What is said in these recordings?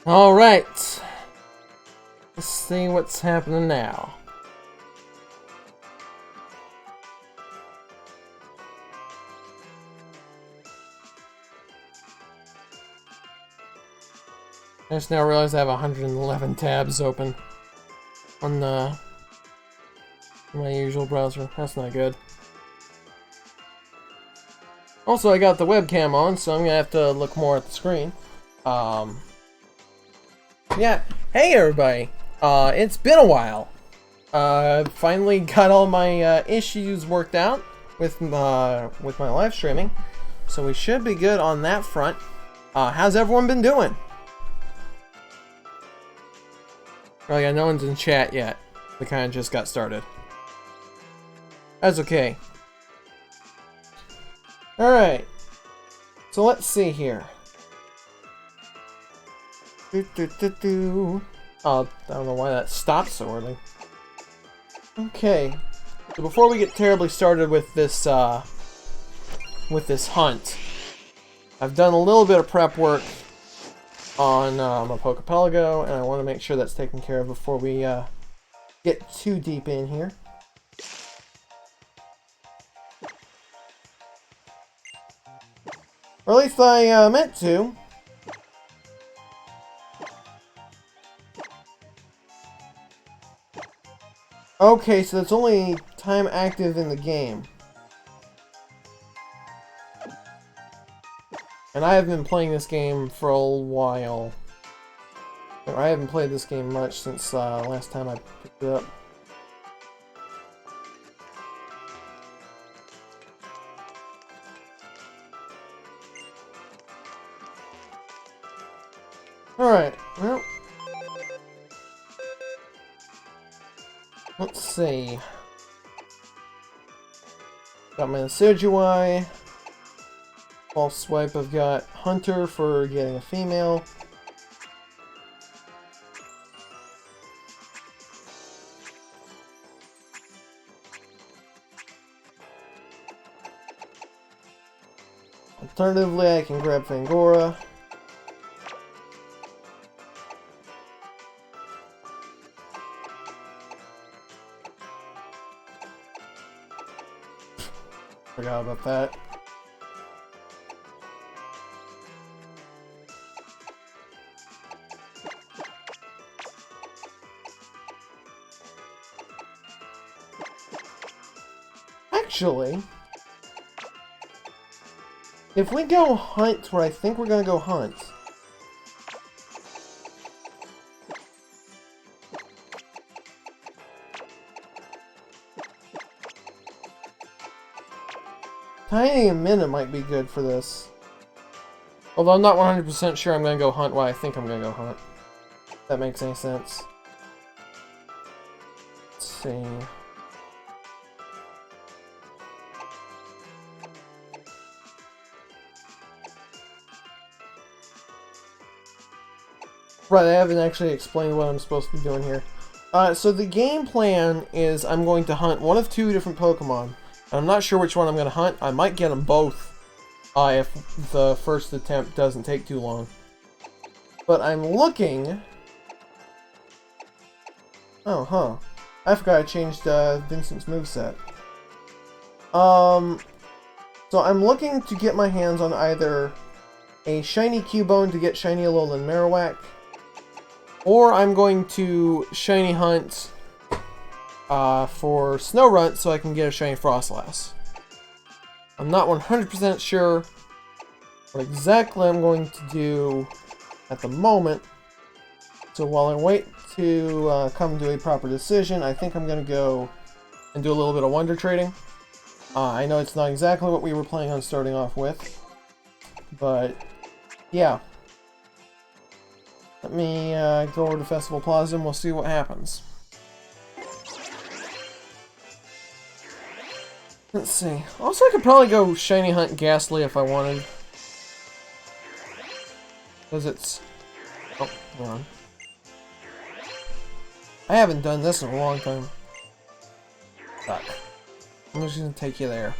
Alright. Let's see what's happening now. I just now realized I have 111 tabs open on my usual browser. That's not good. Also, I got the webcam on, so I'm gonna have to look more at the screen. Yeah. Hey, everybody. It's been a while. Finally got all my issues worked out with my live streaming, so we should be good on that front. How's everyone been doing? Oh yeah, no one's in chat yet. We kind of just got started. That's okay. Alright. So let's see here. Oh, I don't know why that stopped so early. Okay. So before we get terribly started with this hunt, I've done a little bit of prep work on my Pokepelago, and I want to make sure that's taken care of before we get too deep in here. Or at least I meant to. Okay, so it's only time active in the game. And I have been playing this game for a while. Or I haven't played this game much since last time I picked it up. Alright, well. Let's see. Got my Decidueye. False swipe, I've got Hunter for getting a female. Alternatively, I can grab Fangora. Forgot about that. Actually, if we go hunt where I think we're gonna go hunt, Tiny and Minute might be good for this. Although I'm not 100% sure I'm gonna go hunt where I think I'm gonna go hunt. If that makes any sense. Let's see. Right, I haven't actually explained what I'm supposed to be doing here. So the game plan is I'm going to hunt one of two different Pokemon. I'm not sure which one I'm going to hunt. I might get them both if the first attempt doesn't take too long. But I'm looking... Oh, huh. I forgot I changed Vincent's moveset. So I'm looking to get my hands on either a shiny Cubone to get shiny Alolan Marowak, or I'm going to shiny hunt for Snorunt so I can get a shiny Frostlass. I'm not 100% sure what exactly I'm going to do at the moment, so while I wait to come to a proper decision, I think I'm going to go and do a little bit of wonder trading. I know it's not exactly what we were planning on starting off with, but yeah. Let me go over to Festival Plaza and we'll see what happens. Let's see. Also, I could probably go shiny hunt Ghastly if I wanted. Because it's... Oh, hold on. I haven't done this in a long time. Fuck. I'm just gonna take you there.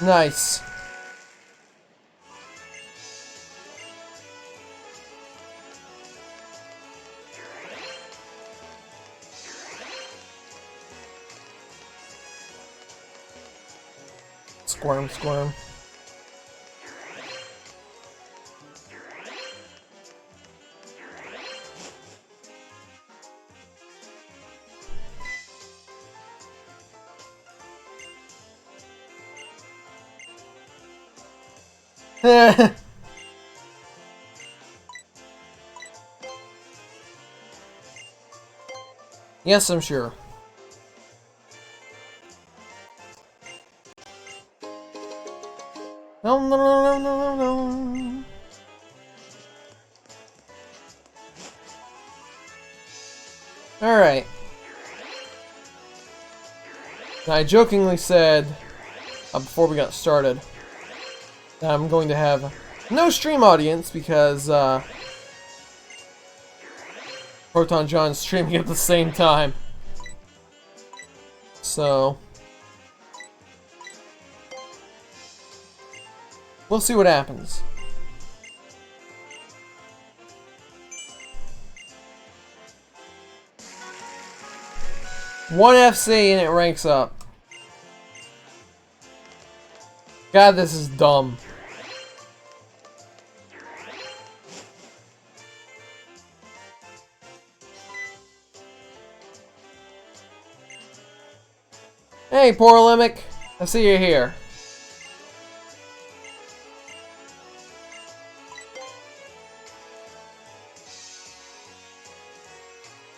Nice. Squirm, squirm. Yes, I'm sure. No, no, no, no, no, no. Alright. I jokingly said, before we got started, that I'm going to have no stream audience because, Proton John's streaming at the same time. So, we'll see what happens. One FC and it ranks up. God, this is dumb. Hey, poor Limic. I see you're here.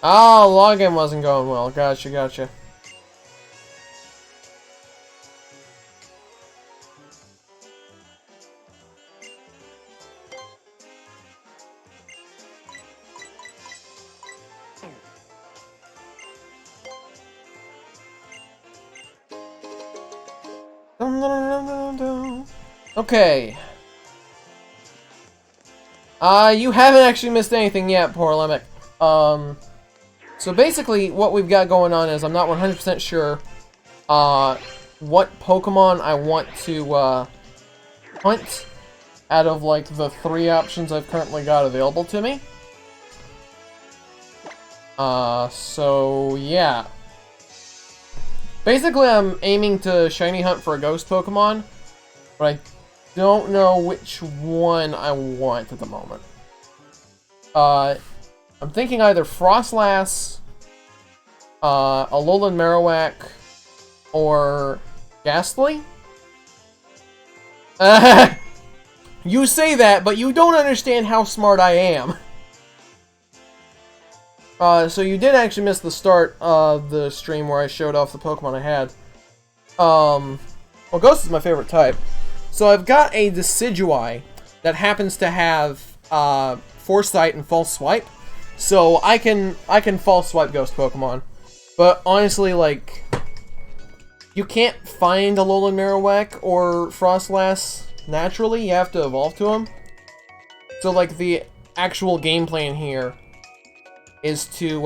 Oh, login wasn't going well. Gotcha, gotcha. Okay. You haven't actually missed anything yet, poor Limic. So basically, what we've got going on is I'm not 100% sure, what Pokemon I want to, hunt out of, like, the 3 options I've currently got available to me. So, yeah. Basically, I'm aiming to shiny hunt for a ghost Pokemon, but I don't know which one I want at the moment. I'm thinking either Frostlass, Alolan Marowak, or Ghastly? You say that, but you don't understand how smart I am. So you did actually miss the start of the stream where I showed off the Pokemon I had. Well, Ghost is my favorite type. So I've got a Decidueye that happens to have, Foresight and False Swipe. So I can False Swipe Ghost Pokemon. But honestly, like, you can't find Alolan Marowak or Frostlass naturally. You have to evolve to them. So, like, the actual game plan here is to,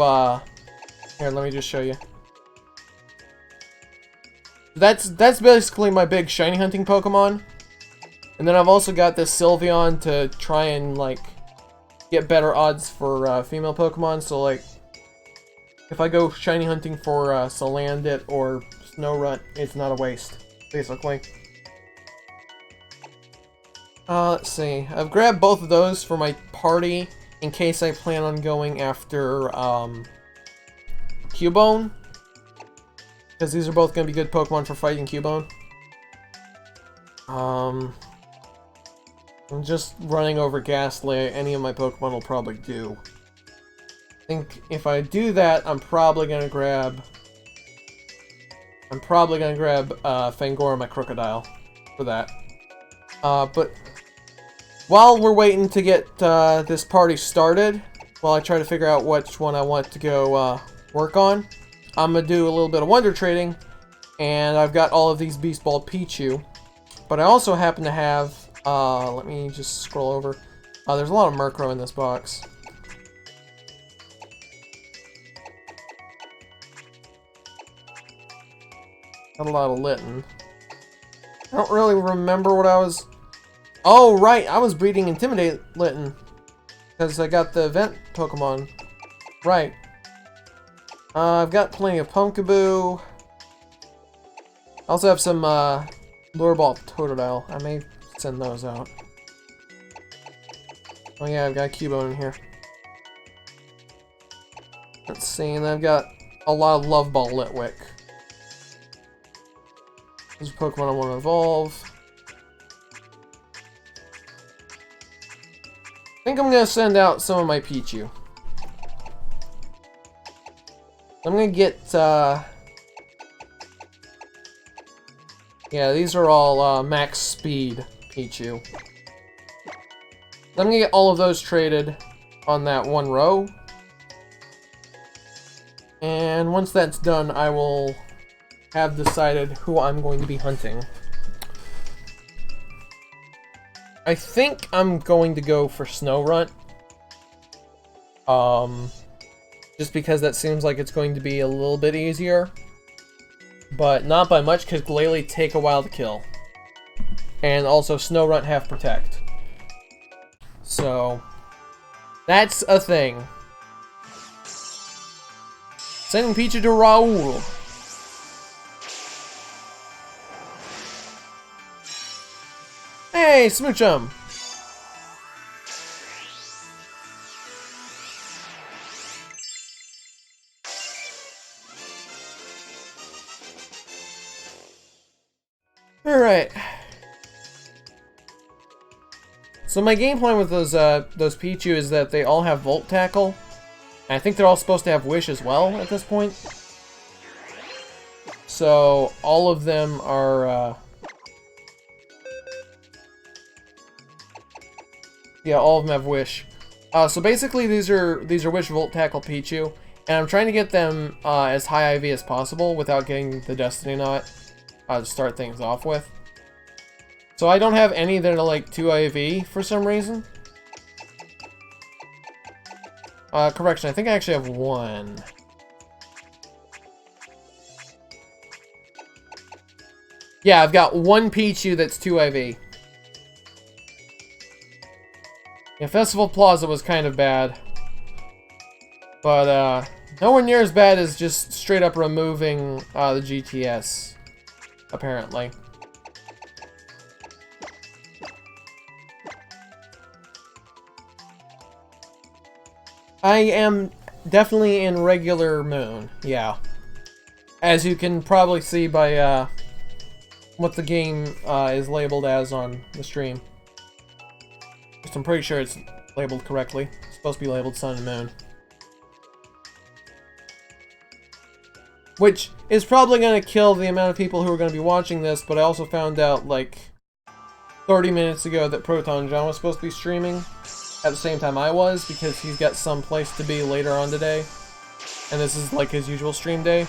here, let me just show you. That's basically my big shiny hunting Pokemon. And then I've also got this Sylveon to try and, like, get better odds for, female Pokemon. So, like, if I go shiny hunting for, Salandit or Snorunt, it's not a waste, basically. Let's see. I've grabbed both of those for my party in case I plan on going after, Cubone. Because these are both going to be good Pokemon for fighting Cubone. I'm just running over Ghastly. Any of my Pokemon will probably do. I think if I do that, I'm probably going to grab Fangora, my Crocodile, for that. But while we're waiting to get this party started, while I try to figure out which one I want to go work on, I'm going to do a little bit of Wonder Trading, and I've got all of these Beast Ball Pichu. But I also happen to have, let me just scroll over. There's a lot of Murkrow in this box. Got a lot of Litten. I don't really remember what I was... Oh, right, I was breeding Intimidate Litten. Because I got the event Pokemon. Right. I've got plenty of Pumpkaboo. I also have some Lure Ball Totodile. I may send those out. Oh yeah, I've got Cubone in here. Let's see, and I've got a lot of Love Ball Litwick. There's a Pokemon I want to evolve. I think I'm going to send out some of my Pichu. I'm going to get, yeah, these are all max speed Pichu. I'm going to get all of those traded on that one row. And once that's done, I will have decided who I'm going to be hunting. I think I'm going to go for Snorunt. Just because that seems like it's going to be a little bit easier. But not by much, because Glalie take a while to kill. And also Snorunt have Protect. So, that's a thing. Sending Pichu to Raul. Hey, Smoochum! Alright. So my game plan with those Pichu is that they all have Volt Tackle. And I think they're all supposed to have Wish as well at this point. So all of them are yeah, all of them have Wish. So basically these are Wish Volt Tackle Pichu, and I'm trying to get them as high IV as possible without getting the Destiny Knot to start things off with. So I don't have any that are like 2 IV for some reason. Correction, I think I actually have one. Yeah, I've got one Pichu that's 2 IV. Yeah, Festival Plaza was kind of bad. But, nowhere near as bad as just straight up removing the GTS, apparently. I am definitely in regular Moon, yeah. As you can probably see by what the game is labeled as on the stream. I'm pretty sure it's labeled correctly. It's supposed to be labeled Sun and Moon. Which is probably going to kill the amount of people who are going to be watching this, but I also found out like 30 minutes ago that Proton John was supposed to be streaming at the same time I was, because he's got some place to be later on today. And this is like his usual stream day.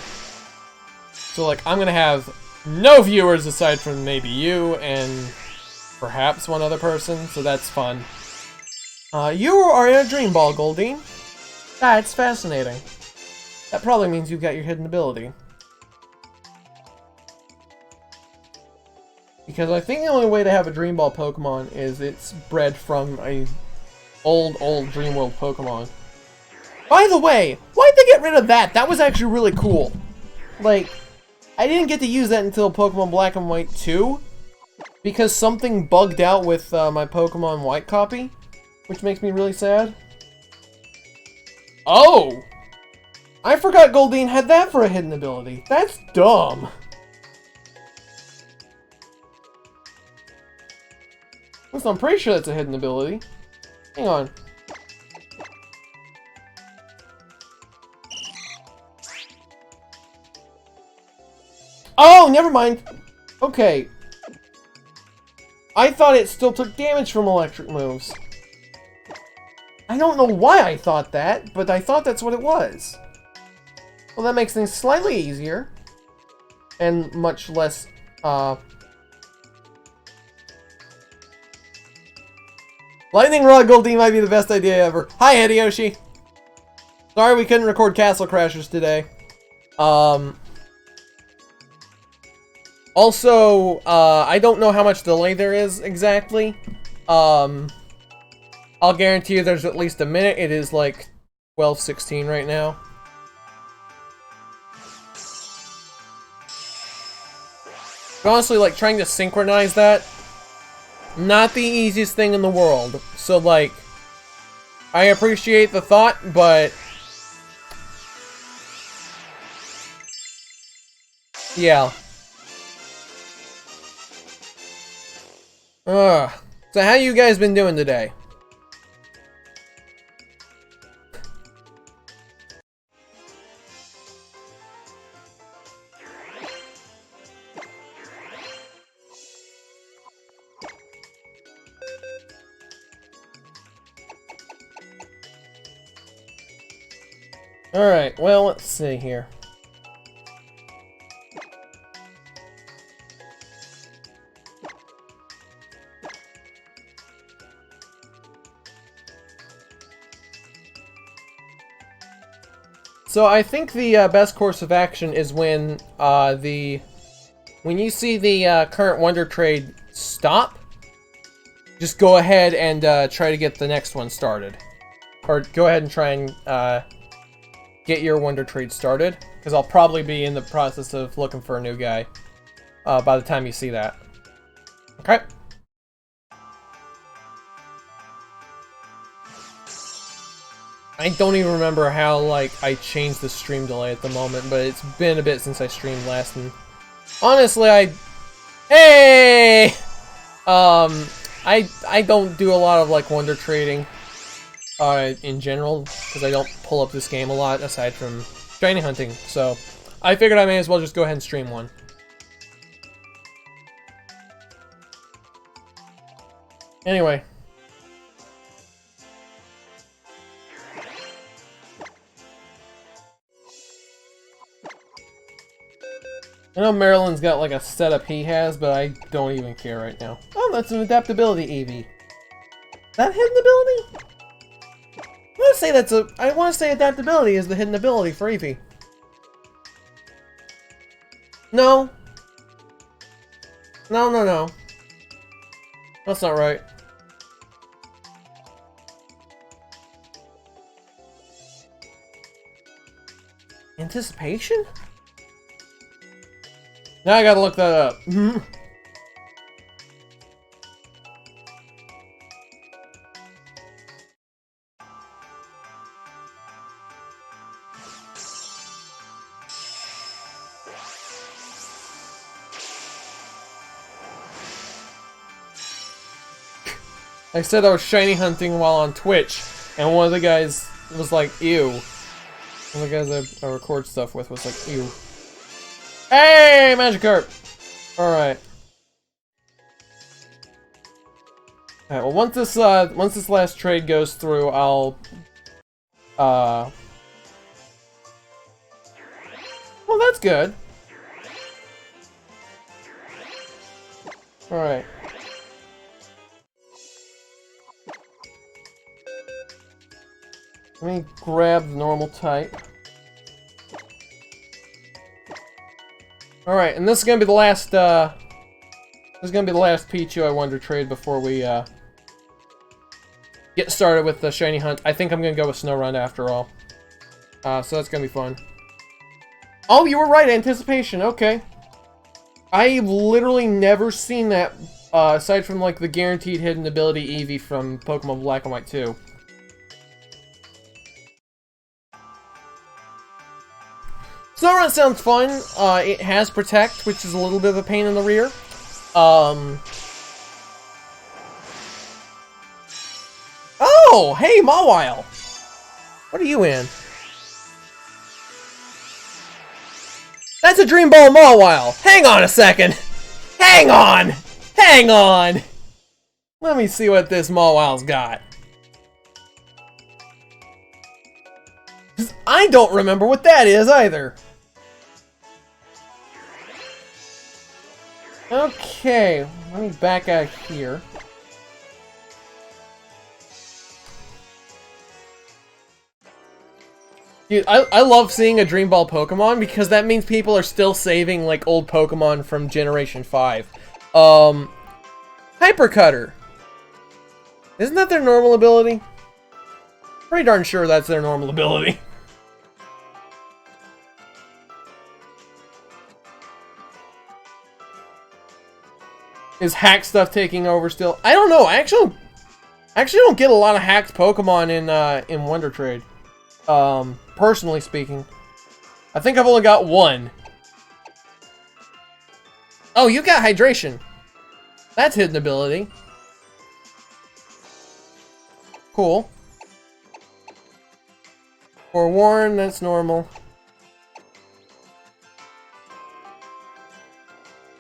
So like, I'm gonna have no viewers aside from maybe you and perhaps one other person, so that's fun. You are in a dream ball, Goldeen. That's fascinating. That probably means you've got your hidden ability. Because I think the only way to have a Dream Ball Pokemon is it's bred from a old Dream World Pokemon. By the way, why'd they get rid of that? That was actually really cool. Like, I didn't get to use that until Pokemon Black and White 2, because something bugged out with my Pokemon White copy, which makes me really sad. Oh! I forgot Goldeen had that for a hidden ability. That's dumb. At least I'm pretty sure that's a hidden ability. Hang on. Oh, never mind. Okay. I thought it still took damage from electric moves. I don't know why I thought that, but I thought that's what it was. Well, that makes things slightly easier. And much less, Lightning Rod Goldeen might be the best idea ever. Hi, Hideyoshi. Sorry we couldn't record Castle Crashers today. Also, I don't know how much delay there is exactly. I'll guarantee you there's at least a minute. It is like 12:16 right now. But honestly, like, trying to synchronize that, not the easiest thing in the world. So, like, I appreciate the thought, but yeah. Ugh. So how you guys been doing today? Alright, well, let's see here. So I think the best course of action is when when you see the current Wonder Trade stop, just go ahead and try to get the next one started. Or go ahead and try and get your Wonder Trade started, because I'll probably be in the process of looking for a new guy by the time you see that. Okay? I don't even remember how, like, I changed the stream delay at the moment, but it's been a bit since I streamed last, and honestly, Hey! I don't do a lot of, like, Wonder Trading, in general, because I don't pull up this game a lot, aside from shiny hunting, so I figured I may as well just go ahead and stream one. Anyway. I know Maryland's got like a setup he has, but I don't even care right now. Oh, that's an adaptability Eevee. That hidden ability? I want to say adaptability is the hidden ability for Eevee. No. No, no, no. That's not right. Anticipation? Now I gotta look that up. I said I was shiny hunting while on Twitch, and one of the guys was like, ew. One of the guys I record stuff with was like, ew. Hey, Magikarp! Alright. Alright, well once this last trade goes through, I'll well, that's good. Alright. Let me grab the normal type. Alright, and this is gonna be the last, this is gonna be the last Pichu I wanted to trade before we, get started with the shiny hunt. I think I'm gonna go with Snow after all. So that's gonna be fun. Oh, you were right, anticipation, okay. I've literally never seen that, aside from, like, the guaranteed hidden ability Eevee from Pokemon Black and White 2. Snowrun sounds fun. It has Protect, which is a little bit of a pain in the rear. Oh, hey, Mawile! What are you in? That's a Dream Ball Mawile! Hang on a second! Hang on! Hang on! Let me see what this Mawile's got. I don't remember what that is either. Okay, let me back out here. Dude, I love seeing a Dream Ball Pokemon because that means people are still saving, like, old Pokemon from Generation 5. Hyper Cutter. Isn't that their normal ability? Pretty darn sure that's their normal ability. Is hack stuff taking over still? I don't know. I actually don't get a lot of hacked Pokemon in Wonder Trade. Personally speaking. I think I've only got one. Oh, you got Hydration. That's hidden ability. Cool. Forewarn, that's normal.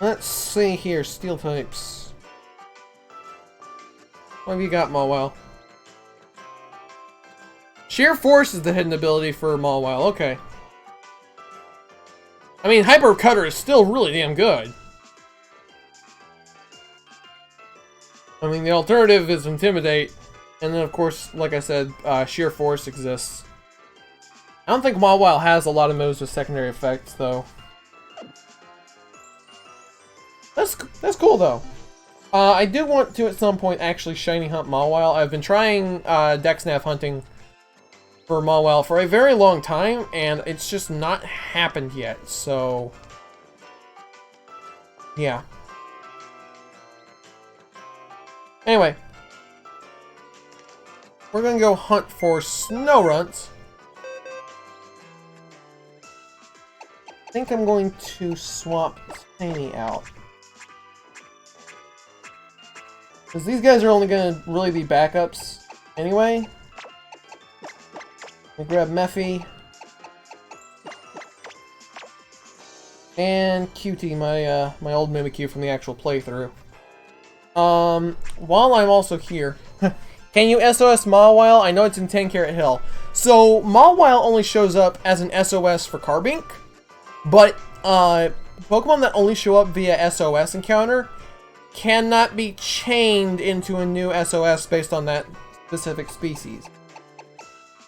Let's see here, steel types. What have you got, Mawile? Sheer Force is the hidden ability for Mawile, okay. I mean, Hyper Cutter is still really damn good. I mean, the alternative is Intimidate, and then of course, like I said, Sheer Force exists. I don't think Mawile has a lot of moves with secondary effects, though. That's cool, though. I do want to, at some point, actually shiny hunt Mawile. I've been trying Dexnav hunting for Mawile for a very long time, and it's just not happened yet, so... yeah. Anyway. We're gonna go hunt for Snowrunt. I think I'm going to swap Tiny out. Because these guys are only going to really be backups anyway. I'll grab Mephi. And QT, my old Mimikyu from the actual playthrough. While I'm also here, can you SOS Mawile? I know it's in 10 Carat Hill. So, Mawile only shows up as an SOS for Carbink, but Pokemon that only show up via SOS encounter cannot be chained into a new SOS based on that specific species.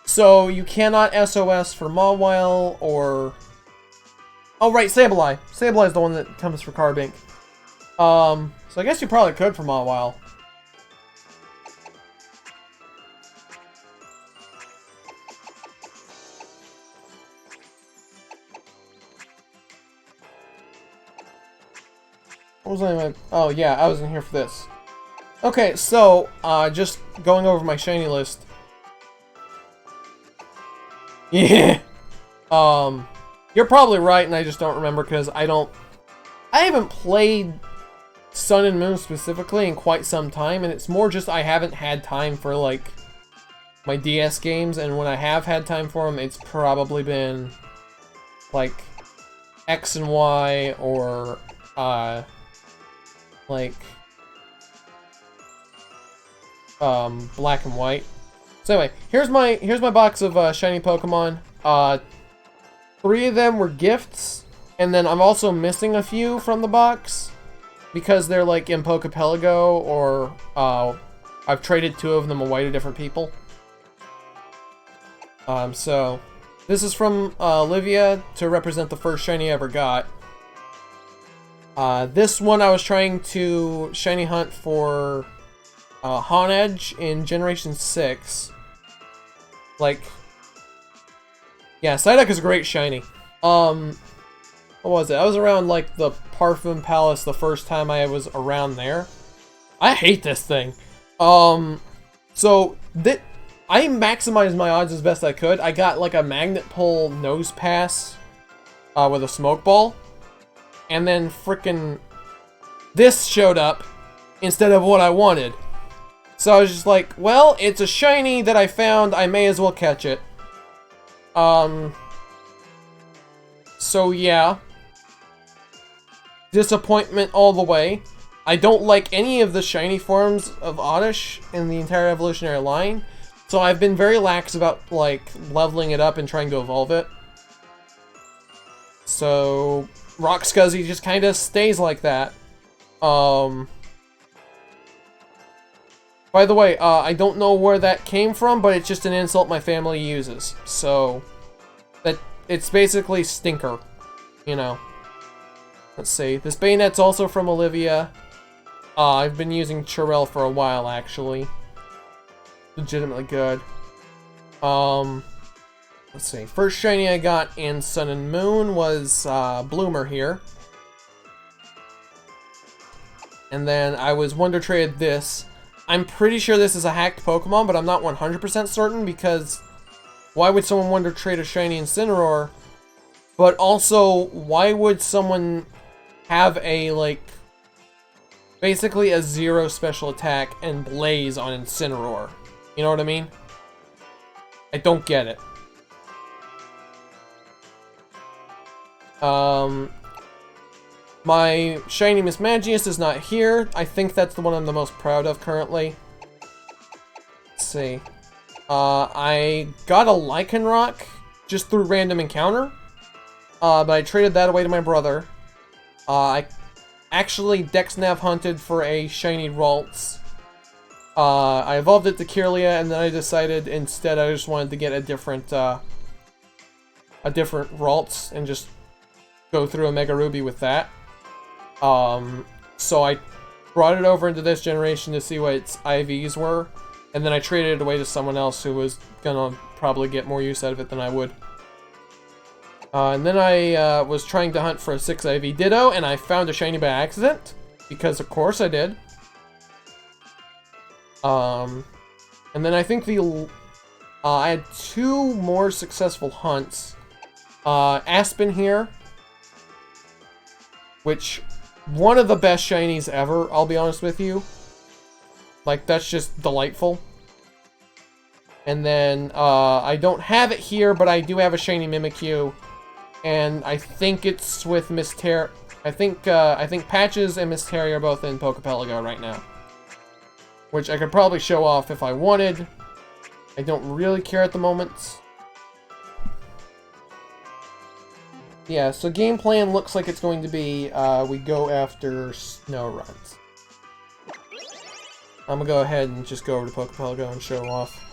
So you cannot SOS for Mawile or... oh right, Sableye. Sableye is the one that comes for Carbink. So I guess you probably could for Mawile. What was I? Oh yeah, I was in here for this. Okay, so just going over my shiny list. Yeah. You're probably right, and I just don't remember because I haven't played Sun and Moon specifically in quite some time, and it's more just I haven't had time for like my DS games, and when I have had time for them, it's probably been like X and Y or like black and white. So anyway, here's my box of shiny Pokemon. 3 of them were gifts, and then I'm also missing a few from the box because they're like in Pokepelago, or I've traded 2 of them away to different people. So this is from Olivia to represent the first shiny I ever got. This one I was trying to shiny hunt for Honedge in Generation 6. Like, yeah, Psyduck is a great shiny. What was it? I was around, like, the Parfum Palace the first time I was around there. I hate this thing. So, I maximized my odds as best I could. I got, like, a Magnet Pull Nose Pass with a Smoke Ball. And then frickin' this showed up instead of what I wanted. So I was just like, well, it's a shiny that I found, I may as well catch it. So yeah. Disappointment all the way. I don't like any of the shiny forms of Oddish in the entire evolutionary line. So I've been very lax about, like, leveling it up and trying to evolve it. So Rock Scuzzy just kind of stays like that. By the way, I don't know where that came from, but it's just an insult my family uses. So, it's basically Stinker, you know. Let's see. This bayonet's also from Olivia. I've been using Chirel for a while, actually. Legitimately good. Let's see. First shiny I got in Sun and Moon was Bloomer here. And then I was Wonder Traded this. I'm pretty sure this is a hacked Pokemon, but I'm not 100% certain because why would someone Wonder Trade a shiny Incineroar? But also, why would someone have a, like, basically a 0 special attack and Blaze on Incineroar? You know what I mean? I don't get it. My shiny Miss Magius is not here. I think that's the one I'm the most proud of currently. Let's see. I got a Lycanroc just through random encounter. But I traded that away to my brother. I actually Dex-Nav hunted for a shiny Ralts. I evolved it to Kirlia, and then I decided instead I just wanted to get a different Ralts and just go through a Mega Ruby with that. So I brought it over into this generation to see what its IVs were, and then I traded it away to someone else who was gonna probably get more use out of it than I would. And then I was trying to hunt for a 6 IV Ditto, and I found a shiny by accident, because of course I did. And then I think I had 2 more successful hunts. Aspen here, which, one of the best shinies ever, I'll be honest with you. Like, that's just delightful. And then, I don't have it here, but I do have a shiny Mimikyu. And I think it's with Miss Terry. I think Patches and Miss Terry are both in Pokepelago right now. Which I could probably show off if I wanted. I don't really care at the moment. Yeah, so game plan looks like it's going to be, we go after snow runs. I'm gonna go ahead and just go over to Pokepelago and show off.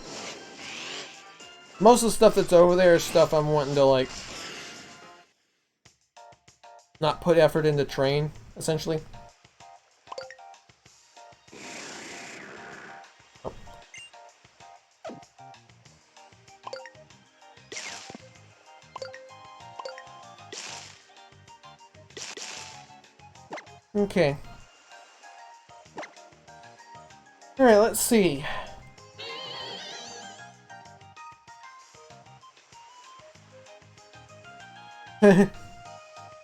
Most of the stuff that's over there is stuff I'm wanting to, like, not put effort into train, essentially. Oh. Okay. Alright, let's see.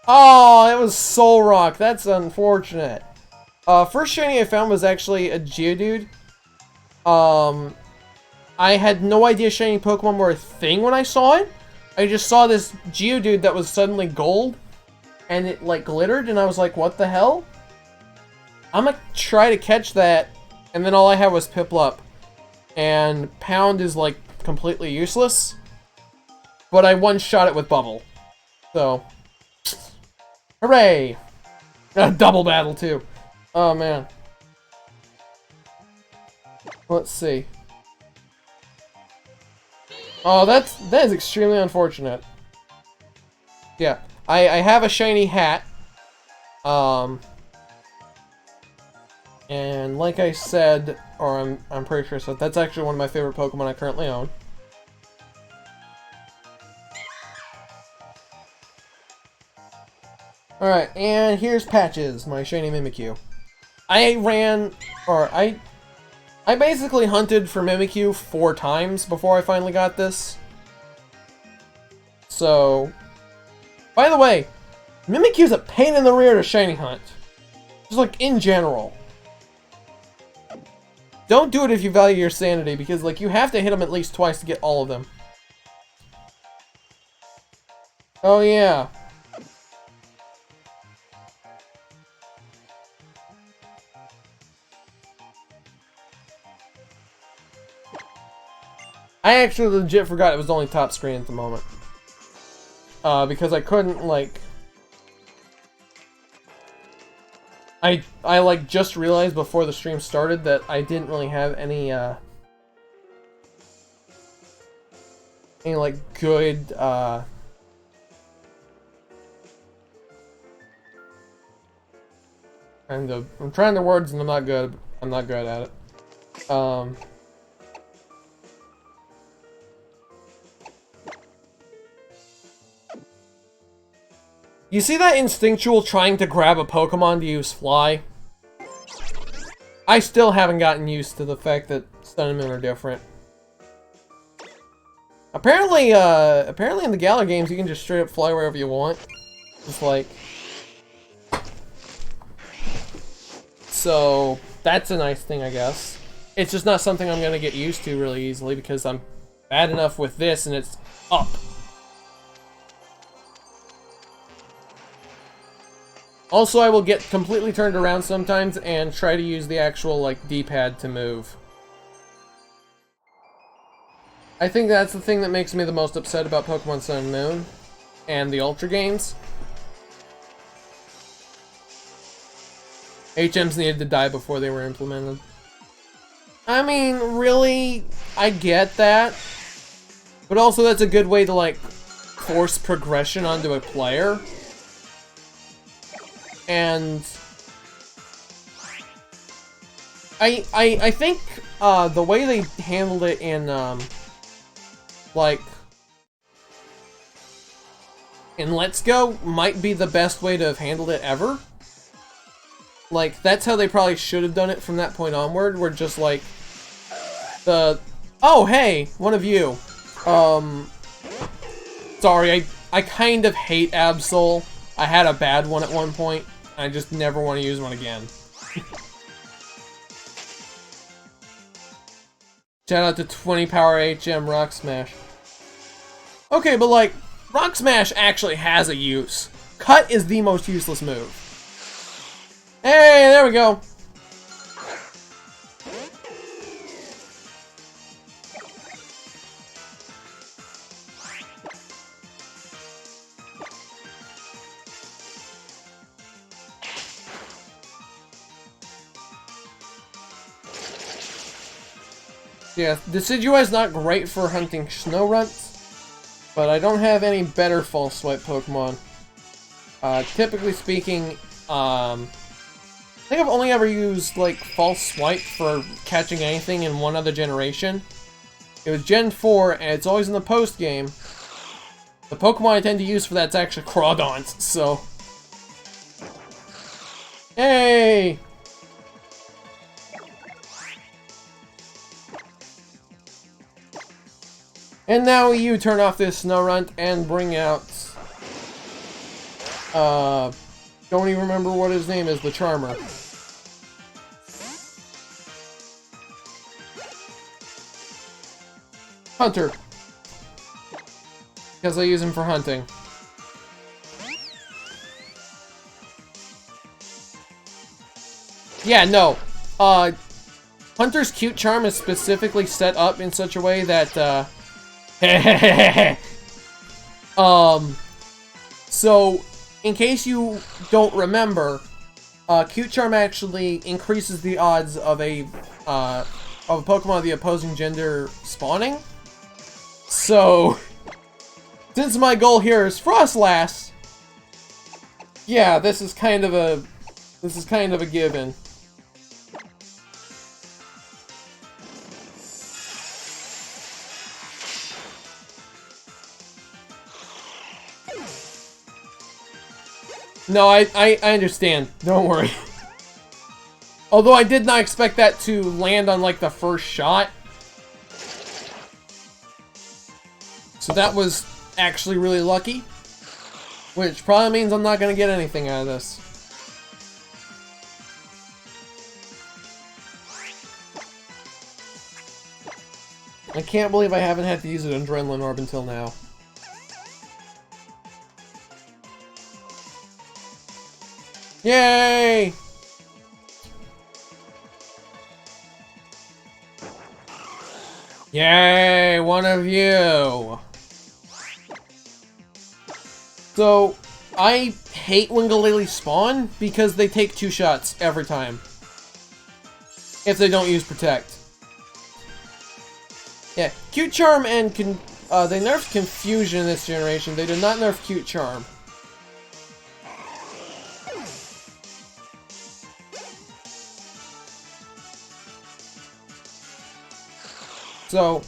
Oh, it was Solrock. That's unfortunate. First shiny I found was actually a Geodude. I had no idea shiny Pokemon were a thing when I saw it. I just saw this Geodude that was suddenly gold, and it, like, glittered, and I was like, what the hell? I'm gonna try to catch that, and then all I had was Piplup. And Pound is, like, completely useless. But I one-shot it with Bubble. So, hooray! Double battle, too. Oh, man. Let's see. Oh, that is extremely unfortunate. Yeah, I have a shiny hat. And like I said, or I'm pretty sure I said, that's actually one of my favorite Pokemon I currently own. Alright, and here's Patches, my shiny Mimikyu. I basically hunted for Mimikyu 4 times before I finally got this. So, by the way, Mimikyu's a pain in the rear to shiny hunt. Just like, in general. Don't do it if you value your sanity, because, like, you have to hit them at least twice to get all of them. Oh, yeah. I actually legit forgot it was only top screen at the moment. Because I couldn't, like... I like, just realized before the stream started that I didn't really have any, like, good, I'm trying the words and I'm not good. I'm not good at it. You see that instinctual trying to grab a Pokemon to use Fly? I still haven't gotten used to the fact that Sun and Moon are different. Apparently in the Galar games you can just straight up fly wherever you want. Just like... So, that's a nice thing, I guess. It's just not something I'm gonna get used to really easily because I'm bad enough with this and it's up. Also, I will get completely turned around sometimes and try to use the actual, like, D-pad to move. I think that's the thing that makes me the most upset about Pokemon Sun and Moon and the Ultra games. HMs needed to die before they were implemented. I mean, really, I get that. But also that's a good way to, like, force progression onto a player. And I think the way they handled it in like in Let's Go might be the best way to have handled it ever. Like that's how they probably should have done it from that point onward. Where just like oh hey, one of you. Sorry, I kind of hate Absol. I had a bad one at one point. I just never want to use one again. Shout out to 20 power HM Rock Smash. Okay, but like, Rock Smash actually has a use. Cut is the most useless move. Hey, there we go. Yeah, Decidueye is not great for hunting Snowrunts, but I don't have any better False Swipe Pokemon. Typically speaking, I think I've only ever used, like, False Swipe for catching anything in one other generation. It was Gen 4, and it's always in the post-game. The Pokemon I tend to use for that's actually Crawdons, so... Hey! And now you turn off this Snorunt and bring out... don't even remember what his name is, the Charmer. Hunter. Because I use him for hunting. Yeah, no. Hunter's cute charm is specifically set up in such a way that, so, in case you don't remember, Cute Charm actually increases the odds of a Pokemon of the opposing gender spawning. So, since my goal here is Frostlass, yeah, this is kind of a given. No, I understand. Don't worry. Although I did not expect that to land on, like, the first shot. So that was actually really lucky. Which probably means I'm not going to get anything out of this. I can't believe I haven't had to use an Adrenaline Orb until now. Yay! Yay, one of you! So, I hate when Galili spawn because they take 2 shots every time. If they don't use Protect. Yeah, Cute Charm and they nerfed Confusion in this generation. They did not nerf Cute Charm. So,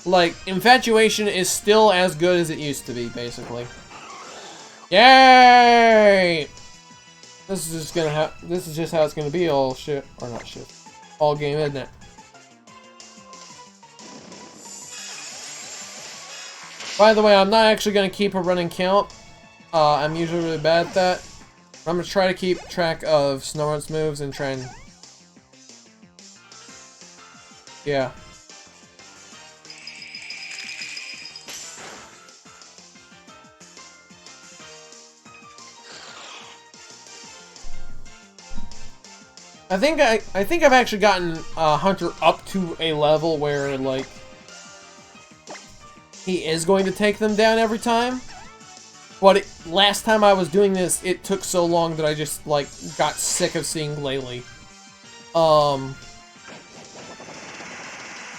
like, Infatuation is still as good as it used to be, basically. Yay! This is just how it's gonna be all shit, or not shit, all game, isn't it? By the way, I'm not actually gonna keep a running count. I'm usually really bad at that. I'm gonna try to keep track of Snorunt's moves and try and... yeah. I think I've actually gotten Hunter up to a level where, like, he is going to take them down every time. But last time I was doing this, it took so long that I just, like, got sick of seeing Glalie.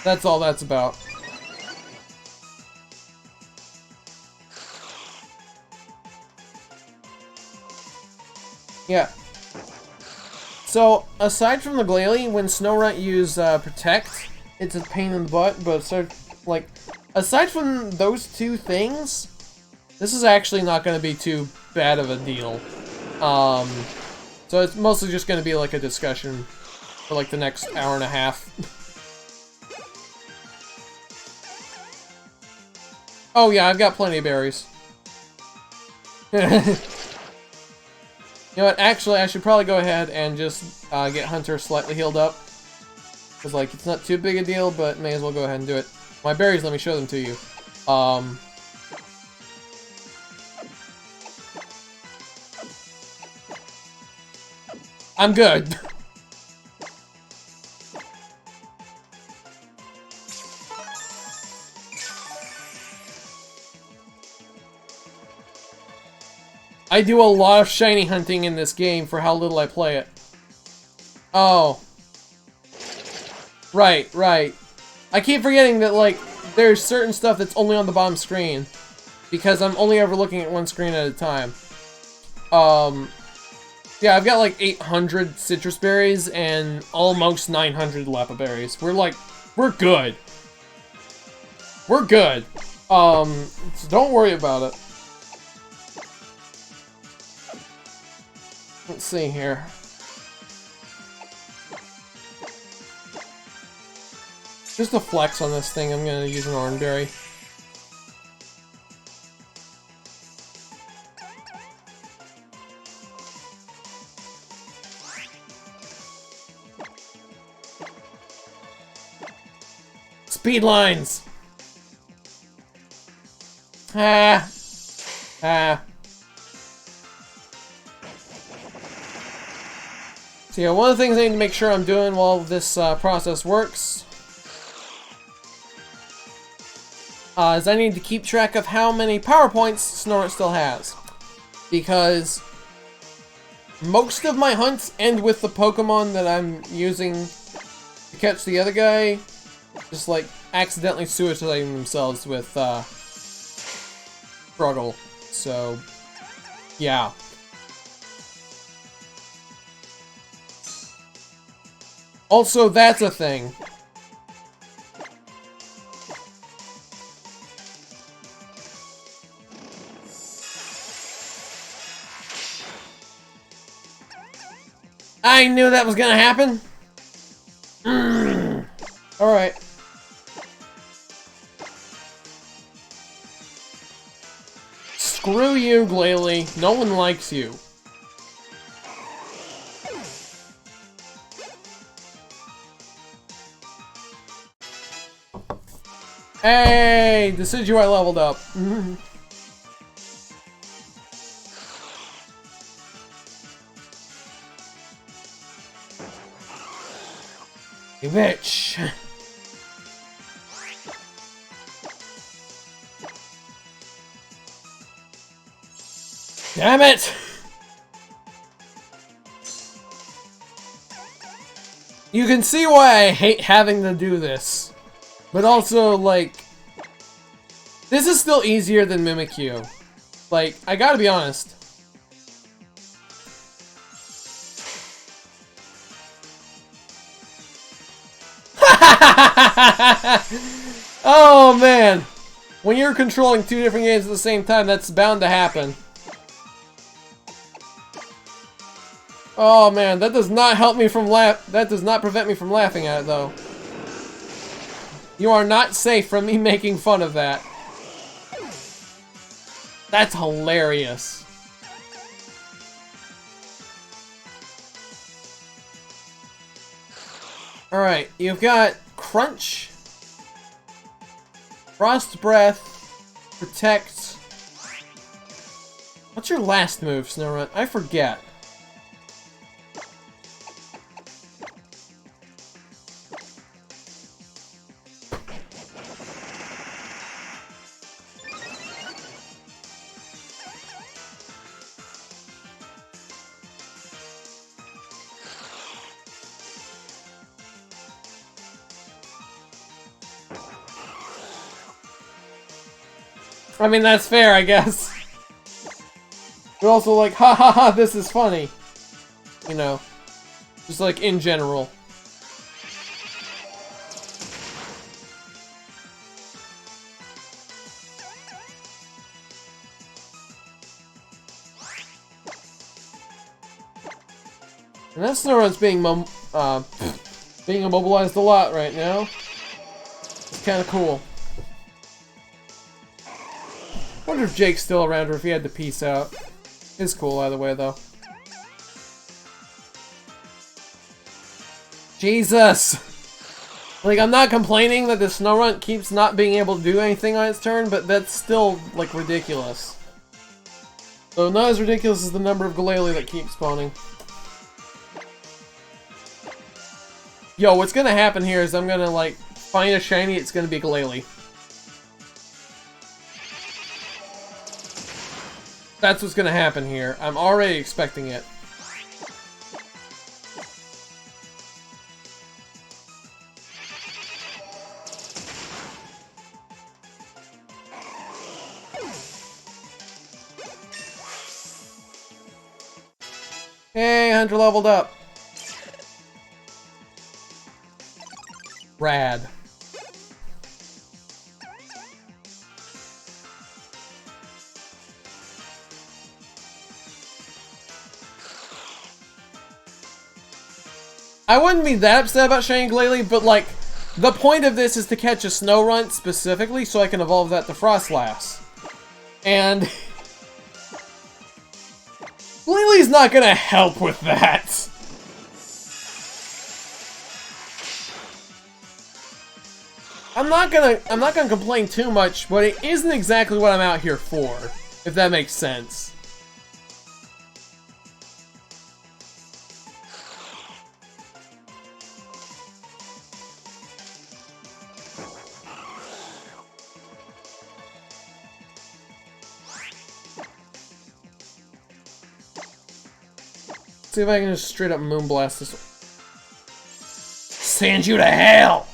That's all that's about. Yeah. So, aside from the Glalie, when Snorunt use Protect, it's a pain in the butt, but aside from those two things, this is actually not going to be too bad of a deal. So it's mostly just going to be like a discussion for like the next hour and a half. Oh yeah, I've got plenty of berries. You know what, actually, I should probably go ahead and just get Hunter slightly healed up. Because, like, it's not too big a deal, but may as well go ahead and do it. My berries, let me show them to you. I'm good. I do a lot of shiny hunting in this game for how little I play it. Oh. Right, right. I keep forgetting that, like, there's certain stuff that's only on the bottom screen. Because I'm only ever looking at one screen at a time. Yeah, I've got like 800 citrus berries and almost 900 lappa berries. We're good. We're good. So don't worry about it. Let's see here. Just to flex on this thing, I'm gonna use an orange berry. Speed lines! Ah. Ah. So yeah, one of the things I need to make sure I'm doing while this process works is I need to keep track of how many power points Snorunt still has. Because most of my hunts end with the Pokemon that I'm using to catch the other guy just like accidentally suiciding themselves with struggle. So yeah. Also, that's a thing. I knew that was gonna happen. Alright. Screw you, Glalie. No one likes you. Hey! Decidueye leveled up. You bitch. Damn it! You can see why I hate having to do this. But also, like, this is still easier than Mimikyu. Like, I gotta be honest. Oh man, when you're controlling two different games at the same time, that's bound to happen. Oh man, that does not help me from that does not prevent me from laughing at it though. You are not safe from me making fun of that. That's hilarious. Alright, you've got Crunch, Frost Breath, Protect. What's your last move, SnowRun? I forget. I mean, that's fair, I guess. But also like, ha ha ha, this is funny. You know, just like in general. And that SnowRun's being immobilized a lot right now. It's kind of cool. Wonder if Jake's still around or if he had to peace out. It's cool either way, though. Jesus! Like, I'm not complaining that the SnowRun keeps not being able to do anything on its turn, but that's still, like, ridiculous. So, not as ridiculous as the number of Glalie that keep spawning. Yo, what's gonna happen here is I'm gonna, like, find a shiny, it's gonna be Glalie. That's what's gonna happen here. I'm already expecting it. Hey, Hunter leveled up. Rad. I wouldn't be that upset about shiny Glalie, but like, the point of this is to catch a SnowRun specifically so I can evolve that to Frostlass. And Glalie not gonna help with that. I'm not gonna complain too much, but it isn't exactly what I'm out here for, if that makes sense. See if I can just straight up Moonblast this. Send you to hell!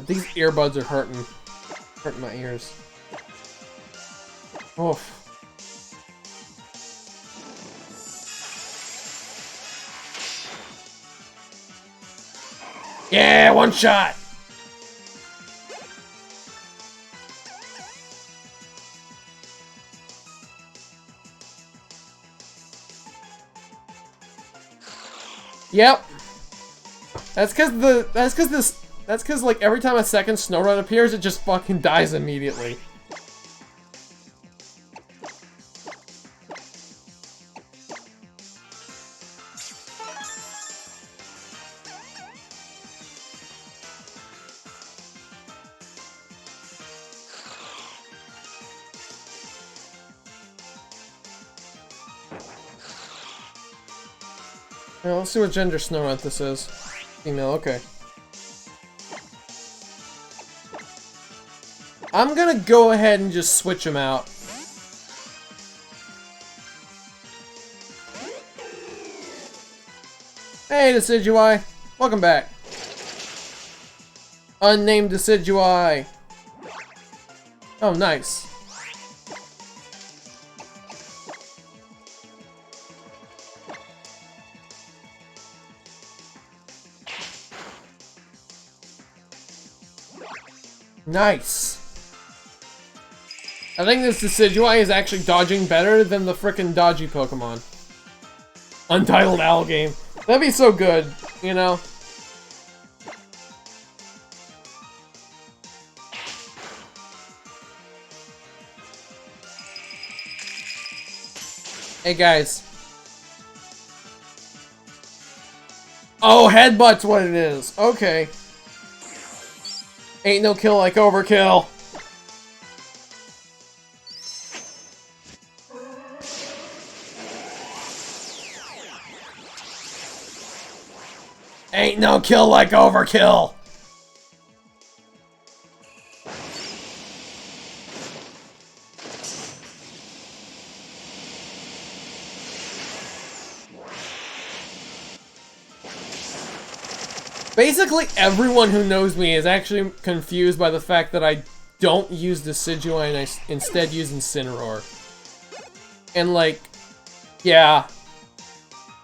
These earbuds are hurting my ears. Oof. Yeah, one shot! Yep. That's cause like every time a second SnowRun appears, it just fucking dies immediately. Well, let's see what gender SnowRun this is. Female, okay. I'm gonna go ahead and just switch them out. Hey, Decidui! Welcome back. Unnamed Decidui! Oh, nice. Nice. I think this Decidueye is actually dodging better than the frickin' dodgy Pokemon. Untitled Owl game. That'd be so good, you know? Hey guys. Oh, headbutt's what it is. Okay. Ain't no kill like overkill. Ain't no kill like overkill. Basically, everyone who knows me is actually confused by the fact that I don't use Decidueye and I instead use Incineroar. And like, yeah.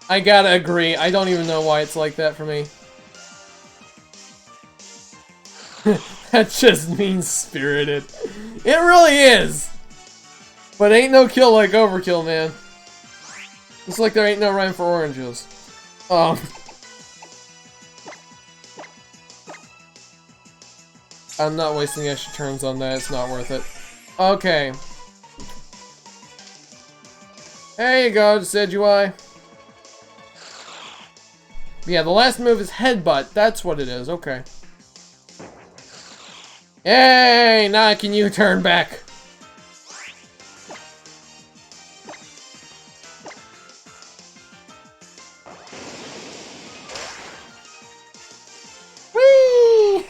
I gotta agree, I don't even know why it's like that for me. That's just mean-spirited. It really is! But ain't no kill like overkill, man. It's like there ain't no rhyme for oranges. I'm not wasting extra turns on that, it's not worth it. Okay. There you go, Decidueye. Yeah, the last move is Headbutt, that's what it is, okay. Yay! Now can you turn back? Whee!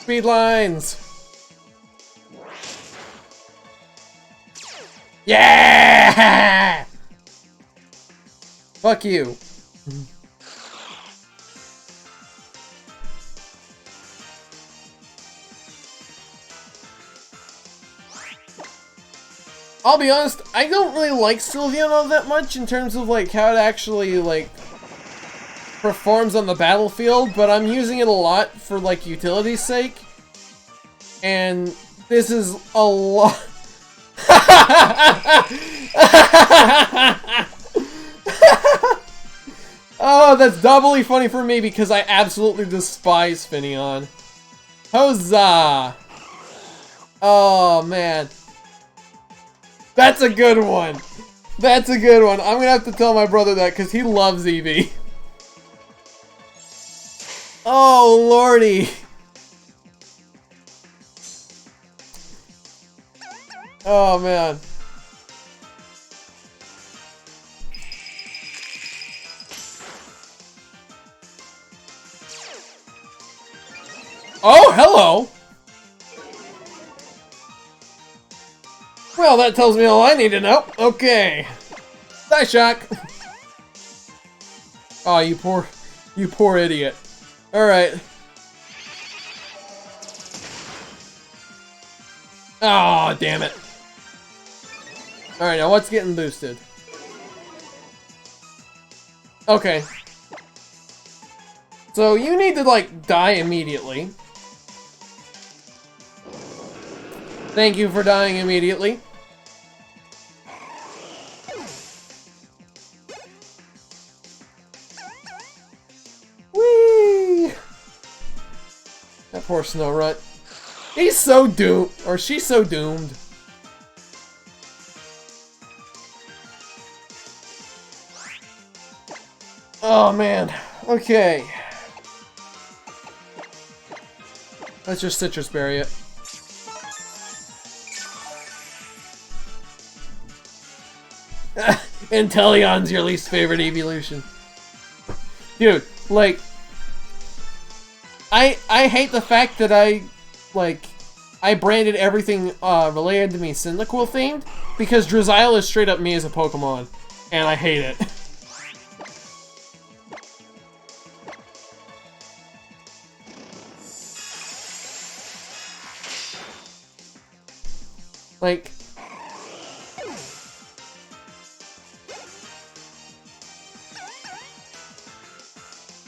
Speed lines! Yeah! Fuck you. I'll be honest, I don't really like Sylveon all that much in terms of like how it actually like performs on the battlefield, but I'm using it a lot for like utility's sake. And this is a lot. Oh, that's doubly funny for me because I absolutely despise Finneon. Huzzah! Oh man. That's a good one. That's a good one. I'm gonna have to tell my brother that because he loves Eevee. Oh, lordy. Oh, man. Oh, hello. Well, that tells me all I need to know. Okay. Psyshock. Oh, you poor idiot. Alright. Oh, damn it. Alright, now what's getting boosted? Okay. So you need to, like, die immediately. Thank you for dying immediately. Whee! That poor Snorunt. He's so doomed, or she's so doomed. Oh man, okay. Let's just Citrus Berry it. Inteleon's your least favorite evolution. Dude, like, I hate the fact that I, like, I branded everything related to me Cyndaquil themed because Drizzile is straight up me as a Pokemon, and I hate it.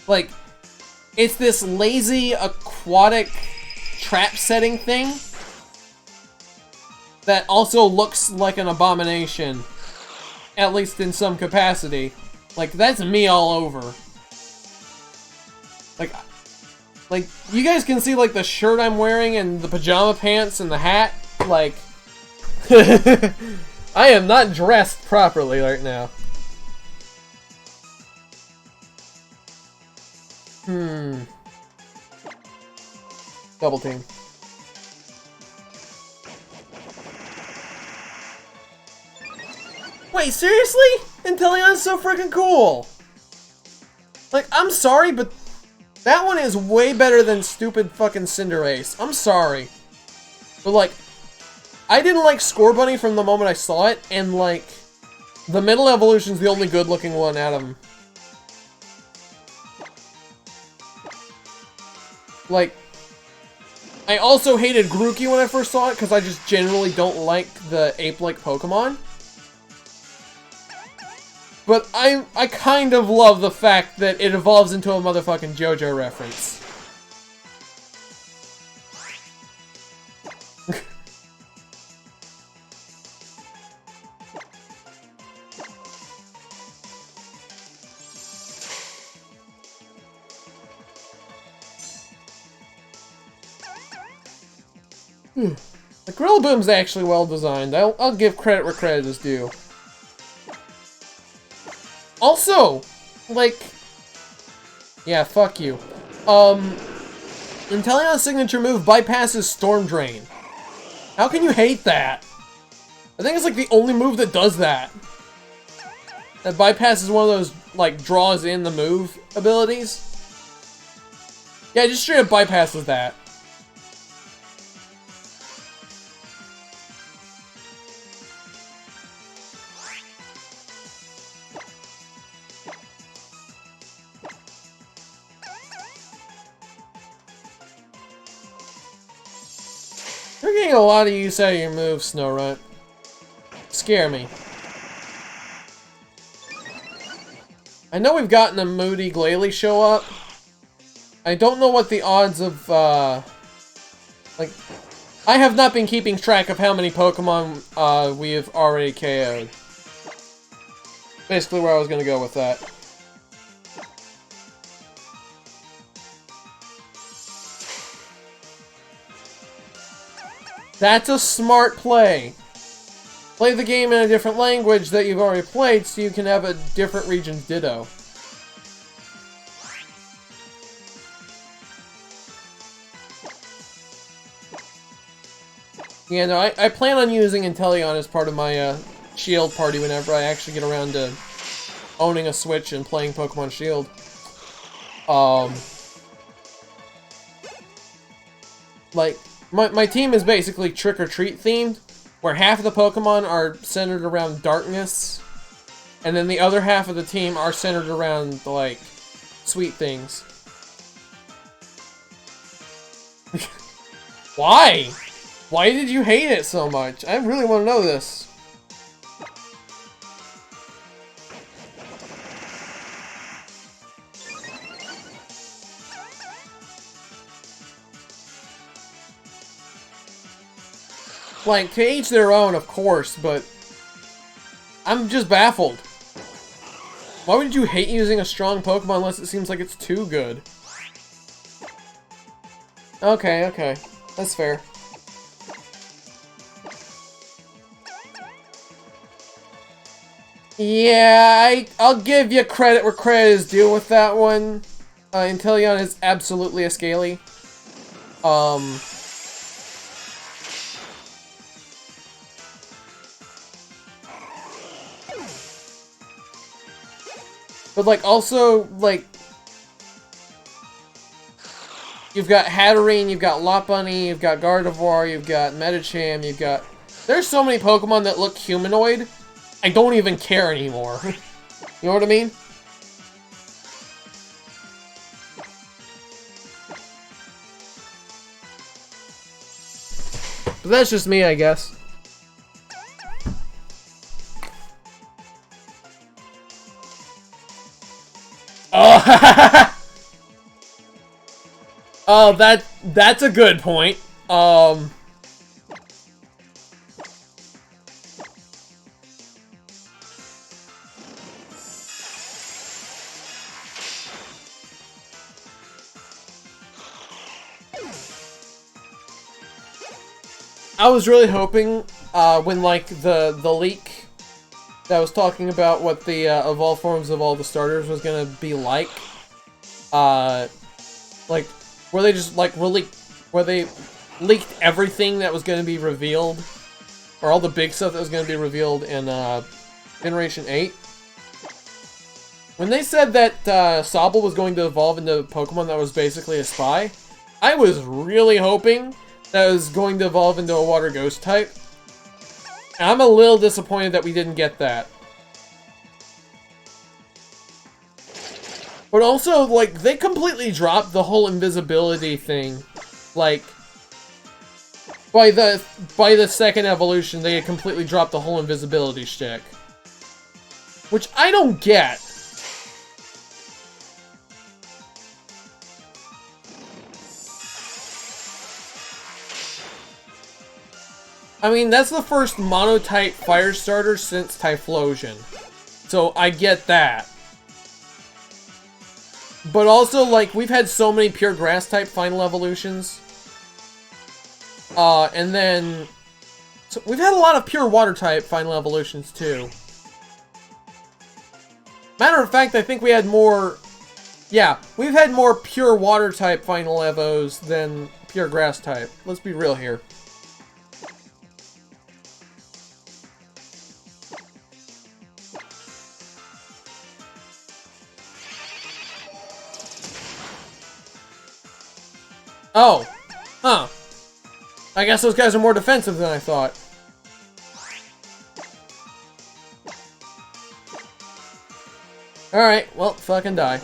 Like, it's this lazy aquatic trap setting thing that also looks like an abomination, at least in some capacity. Like, that's me all over. Like, you guys can see, like, the shirt I'm wearing and the pajama pants and the hat. Like, I am not dressed properly right now. Double team. Wait, seriously? Inteleon's so freaking cool! Like, I'm sorry, but that one is way better than stupid fucking Cinderace. I'm sorry. But, like, I didn't like Scorbunny from the moment I saw it, and, like, the middle evolution's the only good-looking one out of them. Like, I also hated Grookey when I first saw it, because I just generally don't like the ape-like Pokemon. But I kind of love the fact that it evolves into a motherfucking JoJo reference. The Rillaboom's actually well designed. I'll give credit where credit is due. Also, like, yeah, fuck you. Inteleon's signature move bypasses Storm Drain. How can you hate that? I think it's like the only move that does that. That bypasses one of those, like, draws in the move abilities. Yeah, it just straight up bypasses that. You're getting a lot of use out of your moves, Snorunt. Scare me. I know we've gotten a Moody Glalie show up. I don't know what the odds of, like, I have not been keeping track of how many Pokemon, we have already KO'd. Basically where I was gonna go with that. That's a smart play. Play the game in a different language that you've already played so you can have a different region's Ditto. Yeah, no, I plan on using Inteleon as part of my Shield party whenever I actually get around to owning a Switch and playing Pokemon Shield. Like, my team is basically trick-or-treat themed, where half of the Pokemon are centered around darkness, and then the other half of the team are centered around, like, sweet things. Why? Why did you hate it so much? I really want to know this. Like, to each their own, of course, but I'm just baffled. Why would you hate using a strong Pokemon unless it seems like it's too good? Okay, okay. That's fair. Yeah, I'll give you credit where credit is due with that one. Inteleon is absolutely a scaly. But, like, also, like, You've got Hatterene, you've got Lopunny, you've got Gardevoir, you've got Medicham, you've got... There's so many Pokemon that look humanoid, I don't even care anymore. You know what I mean? But that's just me, I guess. Oh, oh, that's a good point. I was really hoping when like the leak that was talking about what the evolved forms of all the starters was gonna be like where they just like where they leaked everything that was gonna be revealed, or all the big stuff that was gonna be revealed in Generation 8. When they said that Sobble was going to evolve into a Pokemon that was basically a spy, I was really hoping that was going to evolve into a Water Ghost type. And I'm a little disappointed that we didn't get that. But also, like, they completely dropped the whole invisibility thing. Like, by the second evolution, they had completely dropped the whole invisibility shtick. Which I don't get. I mean, that's the first mono-type fire starter since Typhlosion. So, I get that. But also, like, we've had so many pure grass-type final evolutions. And then... So we've had a lot of pure water-type final evolutions, too. Matter of fact, I think we had more... Yeah, we've had more pure water-type final evos than pure grass-type. Let's be real here. Oh. Huh. I guess those guys are more defensive than I thought. Alright, well, fucking die.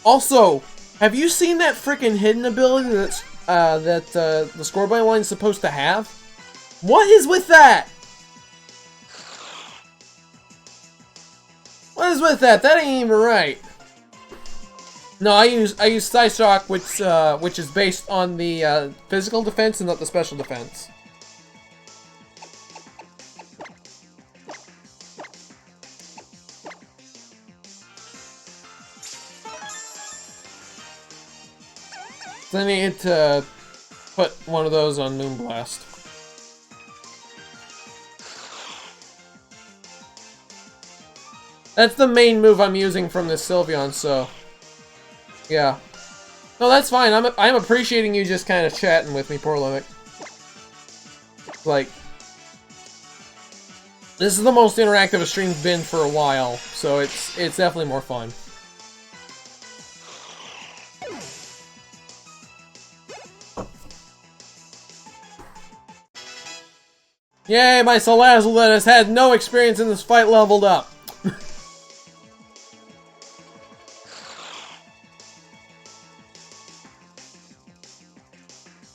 Also, have you seen that freaking hidden ability that's, the Scorbunny line's supposed to have? What is with that? What is with that? That ain't even right. No, I use Psyshock, which is based on the physical defense and not the special defense. So I need to put one of those on Moonblast. That's the main move I'm using from this Sylveon, so... Yeah. No, that's fine. I'm appreciating you just kind of chatting with me, poor Limit. Like... This is the most interactive a stream's been for a while, so it's definitely more fun. Yay, my Salazzle that has had no experience in this fight leveled up.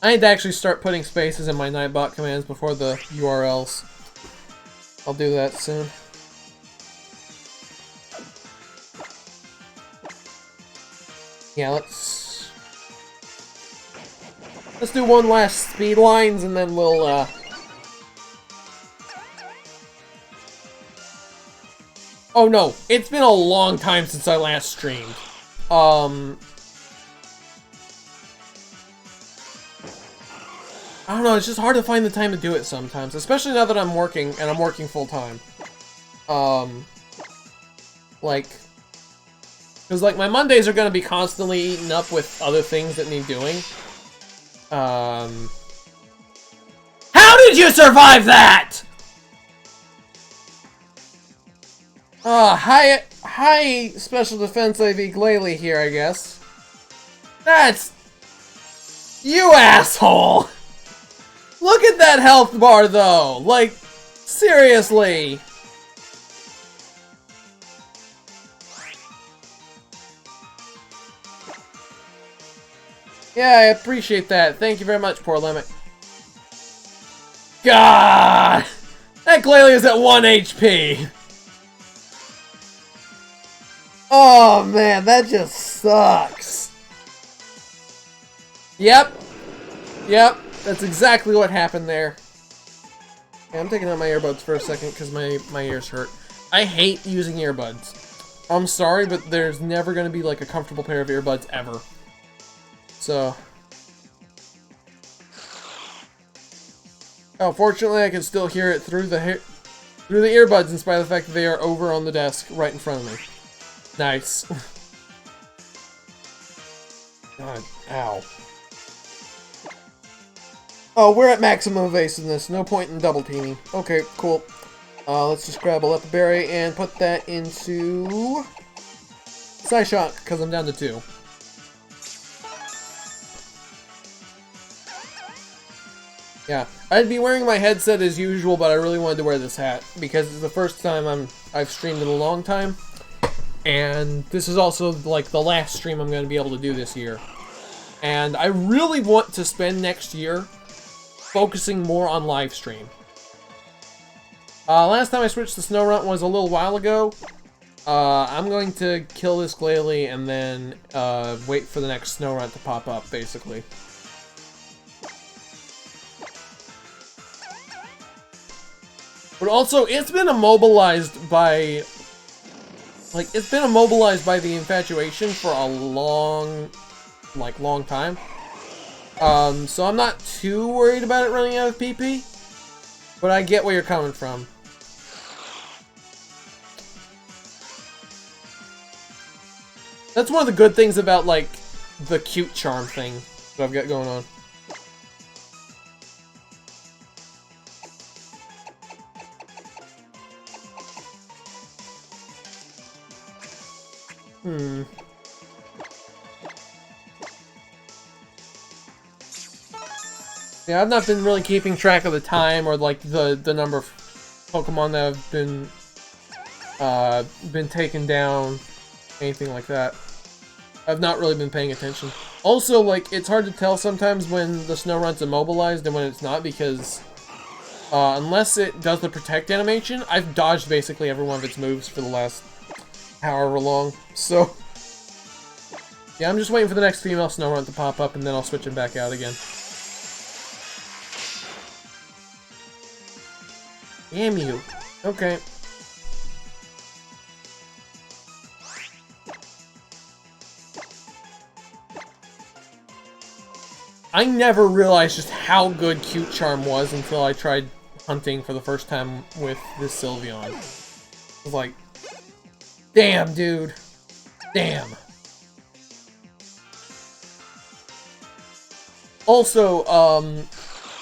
I need to actually start putting spaces in my Nightbot commands before the URLs. I'll do that soon. Yeah, let's do one last speed lines and then we'll Oh no, it's been a long time since I last streamed. I don't know, it's just hard to find the time to do it sometimes, especially now that I'm working, and I'm working full-time. Like... Because, like, my Mondays are gonna be constantly eaten up with other things that need doing. How did you survive that?! High special defense IV Glalie here, I guess. That's... You asshole! Look at that health bar, though! Like, seriously! Yeah, I appreciate that. Thank you very much, poor Limit. God! That Glalie is at 1 HP! Oh man, that just sucks. Yep. Yep, that's exactly what happened there. Okay, I'm taking out my earbuds for a second because my ears hurt. I hate using earbuds. I'm sorry, but there's never going to be like a comfortable pair of earbuds ever. So... Oh, fortunately I can still hear it through the earbuds in spite of the fact that they are over on the desk right in front of me. Nice. God, ow. Oh, we're at maximum evasiveness. No point in double teaming. Okay, cool. Let's just grab a Leopard Berry and put that into... Side Shot, because I'm down to 2. Yeah, I'd be wearing my headset as usual, but I really wanted to wear this hat because it's the first time I've streamed in a long time, and this is also like the last stream I'm going to be able to do this year. And I really want to spend next year focusing more on live stream. Last time I switched to Snorunt was a little while ago. I'm going to kill this Glalie and then wait for the next Snorunt to pop up, basically. But also, it's been immobilized by... Like, it's been immobilized by the infatuation for a long time. So I'm not too worried about it running out of PP. But I get where you're coming from. That's one of the good things about, like, the cute charm thing that I've got going on. Yeah, I've not been really keeping track of the time or like the number of Pokemon that have been taken down, anything like that. I've not really been paying attention. Also, like, it's hard to tell sometimes when the Snorunt's immobilized and when it's not because unless it does the protect animation, I've dodged basically every one of its moves for the last however long. So yeah, I'm just waiting for the next female Snorunt to pop up and then I'll switch it back out again. Damn you. Okay. I never realized just how good Cute Charm was until I tried hunting for the first time with this Sylveon. I was like, damn, dude. Damn. Also,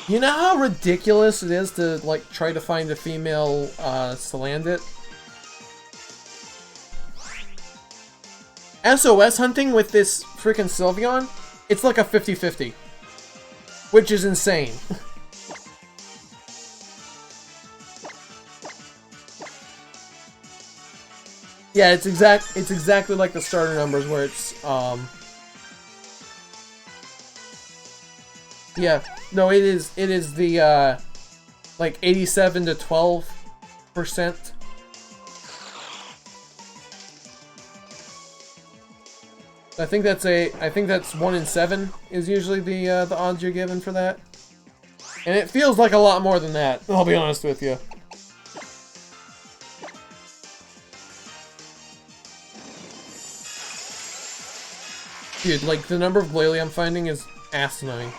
you know how ridiculous it is to, like, try to find a female, Salandit? SOS hunting with this freaking Sylveon, it's like a 50-50. Which is insane. Yeah, it's exactly like the starter numbers where it's, yeah, no, it is the, like 87 to 12%. I think that's 1 in 7 is usually the odds you're given for that. And it feels like a lot more than that, I'll be honest with you. Dude, like, the number of Glalie I'm finding is asinine.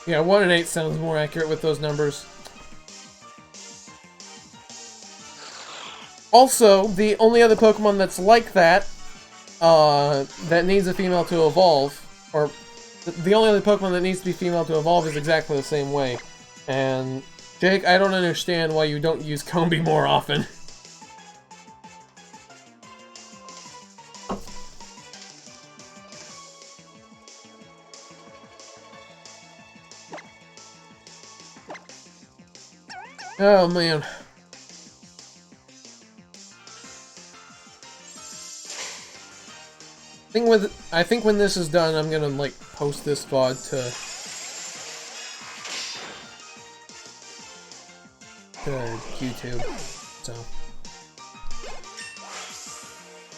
Yeah, 1 in 8 sounds more accurate with those numbers. Also, the only other Pokemon that's like that, that needs a female to evolve, or the only other Pokemon that needs to be female to evolve is exactly the same way. And Jake, I don't understand why you don't use Combi more often. Oh man. I think when this is done, I'm gonna like post this VOD to YouTube. So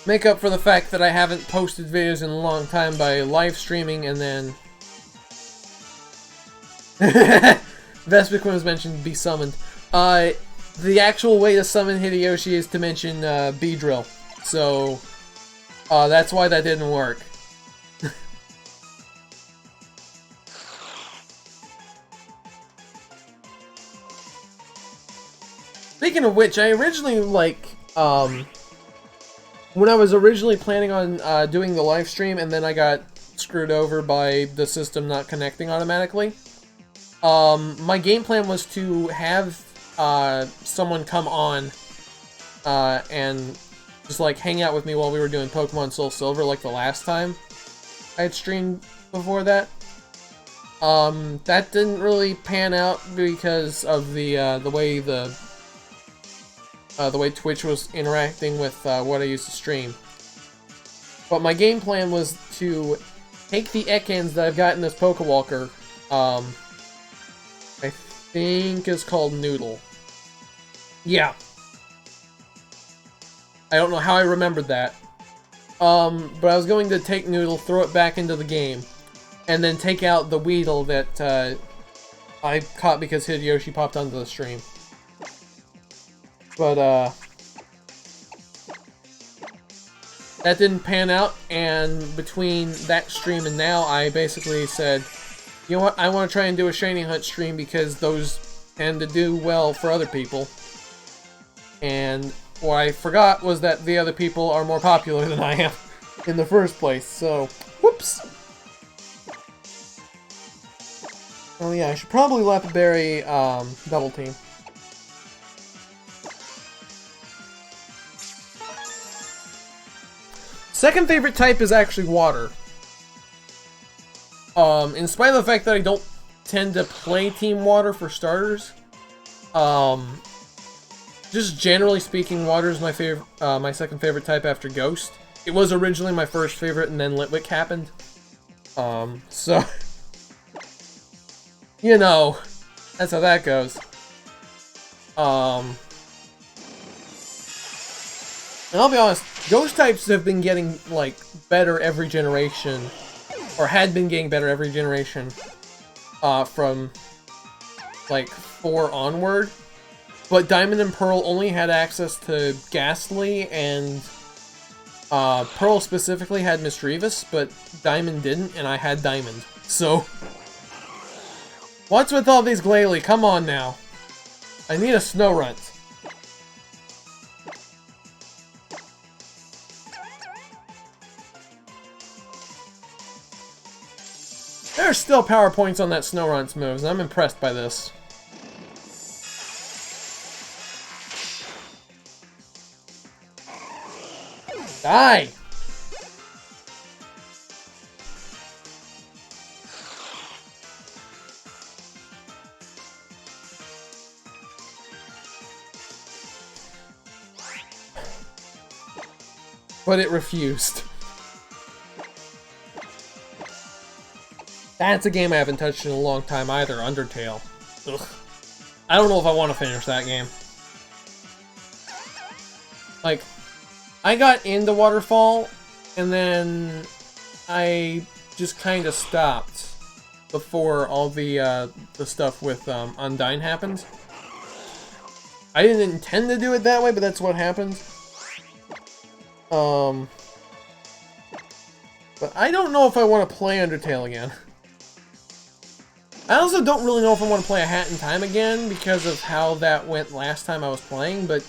make up for the fact that I haven't posted videos in a long time by live streaming and then Vespic was mentioned be summoned. The actual way to summon Hideyoshi is to mention B-Drill. So that's why that didn't work. Speaking of which, I originally, like, when I was originally planning on doing the live stream and then I got screwed over by the system not connecting automatically, my game plan was to have someone come on and just like hang out with me while we were doing Pokemon Soul Silver like the last time I had streamed before that. That didn't really pan out because of the way Twitch was interacting with what I used to stream. But my game plan was to take the Ekans that I've got in this Pokewalker, I think it's called Noodle. Yeah. I don't know how I remembered that. But I was going to take Noodle, throw it back into the game, and then take out the Weedle that I caught because Hideyoshi popped onto the stream. But that didn't pan out, and between that stream and now, I basically said, you know what, I want to try and do a Shiny Hunt stream because those tend to do well for other people. And what I forgot was that the other people are more popular than I am in the first place, so whoops. Oh yeah, I should probably Lapberry double team. Second favorite type is actually water. In spite of the fact that I don't tend to play Team Water for starters, just generally speaking, water is my favorite, my second favorite type after Ghost. It was originally my first favorite, and then Litwick happened. So you know, that's how that goes. And I'll be honest, Ghost types have been getting, like, better every generation, or had been getting better every generation, from, like, 4 onward. But Diamond and Pearl only had access to Ghastly, and Pearl specifically had Misdreavus, but Diamond didn't, and I had Diamond. So, what's with all these Glalie? Come on now. I need a Snorunt. There are still power points on that Snorunt's moves, and I'm impressed by this. Die! But it refused. That's a game I haven't touched in a long time either, Undertale. Ugh. I don't know if I want to finish that game. Like, I got into Waterfall, and then I just kind of stopped before all the stuff with Undyne happened. I didn't intend to do it that way, but that's what happened. But I don't know if I want to play Undertale again. I also don't really know if I want to play A Hat in Time again because of how that went last time I was playing, but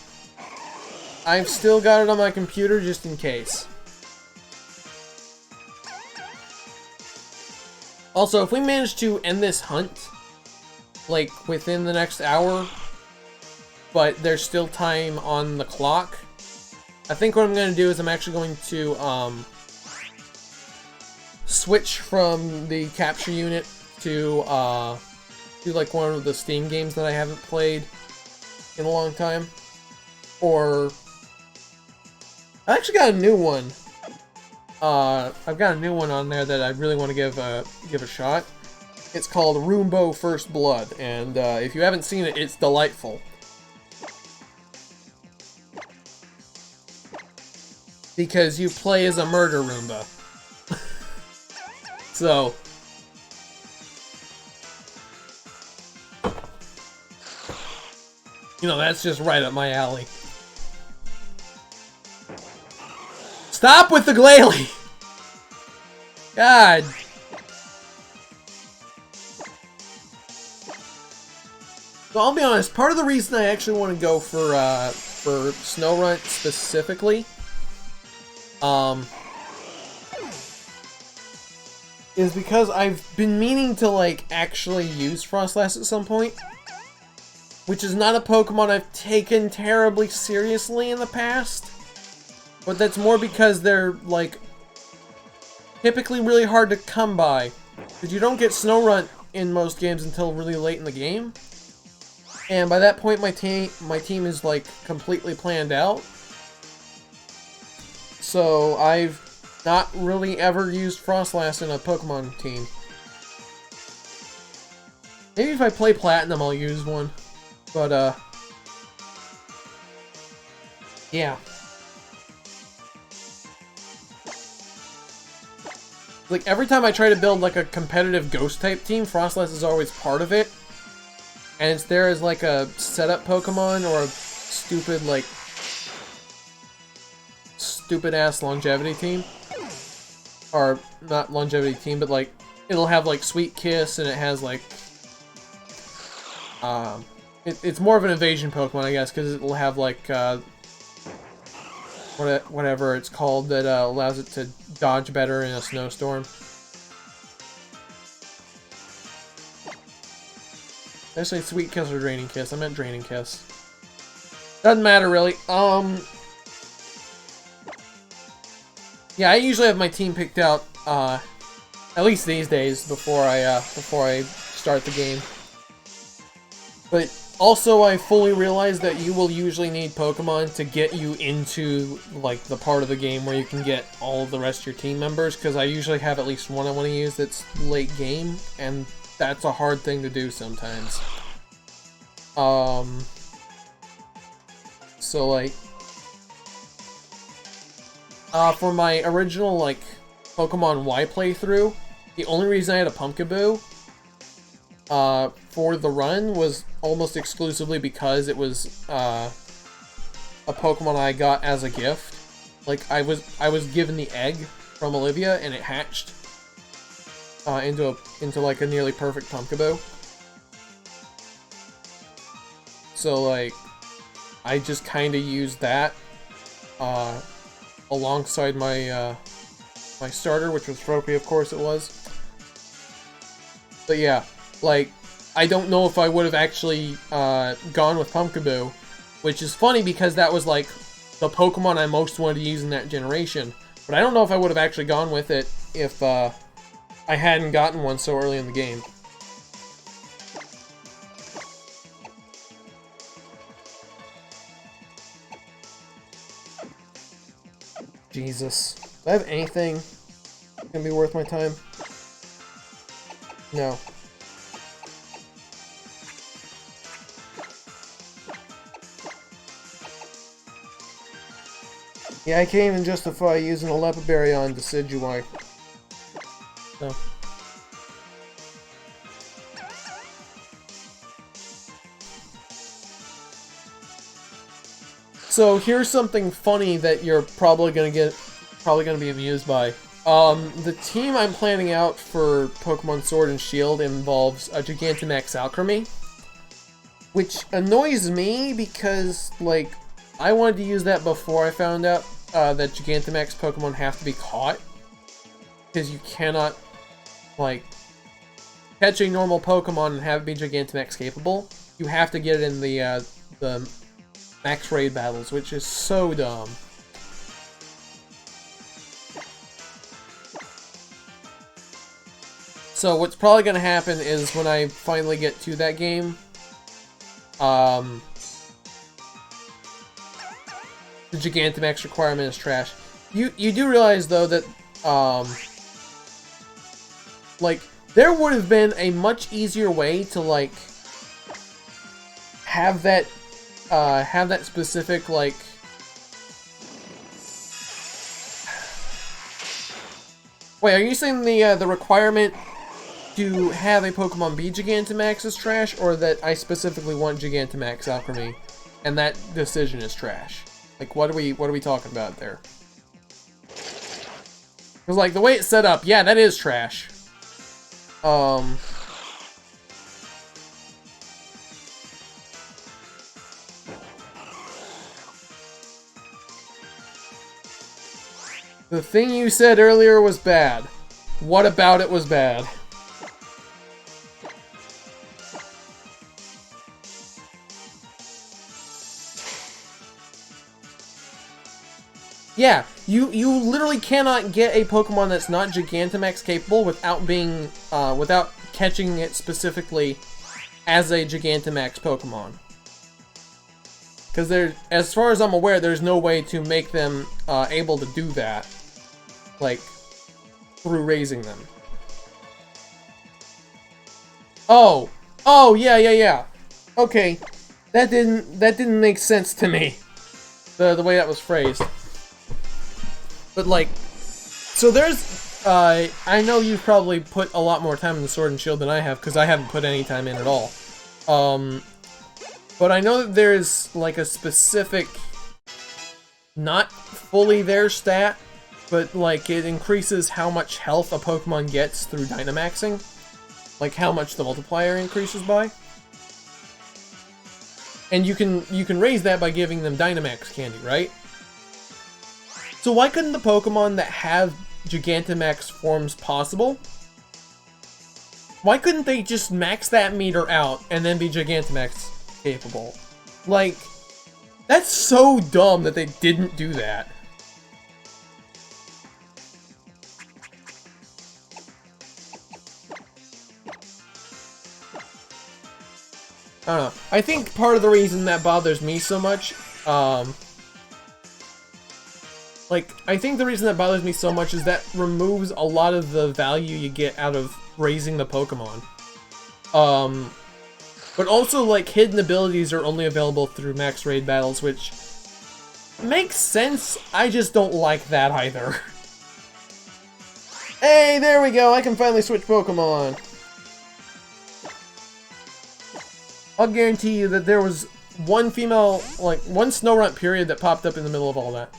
I've still got it on my computer just in case. Also, if we manage to end this hunt, like, within the next hour, but there's still time on the clock. I think what I'm going to do is I'm actually going to, switch from the capture unit to, do, like, one of the Steam games that I haven't played in a long time. Or... I actually got a new one. I've got a new one on there that I really want to give a shot. It's called Roombo First Blood, and if you haven't seen it, it's delightful. Because you play as a murder Roomba. So... you know, that's just right up my alley. Stop with the glalie! God. So I'll be honest, part of the reason I actually want to go for SnowRunt specifically, is because I've been meaning to, like, actually use Frostlass at some point. Which is not a Pokemon I've taken terribly seriously in the past. But that's more because they're, like, typically really hard to come by. Because you don't get SnowRunt in most games until really late in the game. And by that point, my team is, like, completely planned out. So I've not really ever used Frostlass in a Pokemon team. Maybe if I play Platinum, I'll use one. But, yeah. Like, every time I try to build, like, a competitive Ghost-type team, Frostlass is always part of it. And it's there as, like, a setup Pokemon or a stupid, like, stupid-ass longevity team. Or, not longevity team, but, like, it'll have, like, Sweet Kiss, and it has, like, it's more of an evasion Pokemon, I guess, because it'll have, like, whatever it's called that allows it to dodge better in a snowstorm. Did I say Sweet Kiss or Draining Kiss? I meant Draining Kiss. Doesn't matter, really. Yeah, I usually have my team picked out, at least these days, before I start the game. But also, I fully realize that you will usually need Pokemon to get you into, like, the part of the game where you can get all of the rest of your team members, because I usually have at least one I want to use that's late game, and that's a hard thing to do sometimes. So, like, for my original, like, Pokemon Y playthrough, the only reason I had a Pumpkaboo for the run was almost exclusively because it was a Pokemon I got as a gift. Like, I was given the egg from Olivia, and it hatched into like a nearly perfect Pumpkaboo. So, like, I just kind of used that alongside my my starter, which was Trophy, of course it was. But yeah, like, I don't know if I would have actually gone with Pumpkaboo, which is funny because that was, like, the Pokemon I most wanted to use in that generation. But I don't know if I would have actually gone with it if I hadn't gotten one so early in the game. Jesus. Do I have anything that's gonna be worth my time? No. Yeah, I can't even justify using a Lepaberry on Decidueye. No. So here's something funny that you're probably gonna be amused by. The team I'm planning out for Pokemon Sword and Shield involves a Gigantamax Alchemy, which annoys me because, like, I wanted to use that before I found out that Gigantamax Pokemon have to be caught, because you cannot, like, catch a normal Pokemon and have it be Gigantamax capable, you have to get it in the max raid battles, which is so dumb. So what's probably going to happen is when I finally get to that game, the Gigantamax requirement is trash. You do realize though that like there would have been a much easier way to like have that specific like wait, are you saying the requirement to have a Pokemon be Gigantamax is trash, or that I specifically want Gigantamax out for me, and that decision is trash? Like, what are we talking about there? Because like the way it's set up, yeah, that is trash. The thing you said earlier was bad. What about it was bad? Yeah, you literally cannot get a Pokemon that's not Gigantamax capable without being without catching it specifically as a Gigantamax Pokemon. Because there, as far as I'm aware, there's no way to make them able to do that, like through raising them. Oh, yeah. Okay, that didn't make sense to me. The way that was phrased. But like, so there's, I know you've probably put a lot more time in the Sword and Shield than I have, because I haven't put any time in at all. But I know that there's like a specific, not fully their stat, but like it increases how much health a Pokemon gets through Dynamaxing. Like how much the multiplier increases by. And you can raise that by giving them Dynamax candy, right? So why couldn't the Pokemon that have Gigantamax forms possible, why couldn't they just max that meter out and then be Gigantamax capable? Like, that's so dumb that they didn't do that. I don't know. I think part of the reason that bothers me so much, I think the reason that bothers me so much is that removes a lot of the value you get out of raising the Pokemon. But also, like, hidden abilities are only available through max raid battles, which makes sense. I just don't like that either. Hey, there we go. I can finally switch Pokemon. I'll guarantee you that there was one female, like, one Snorunt period that popped up in the middle of all that.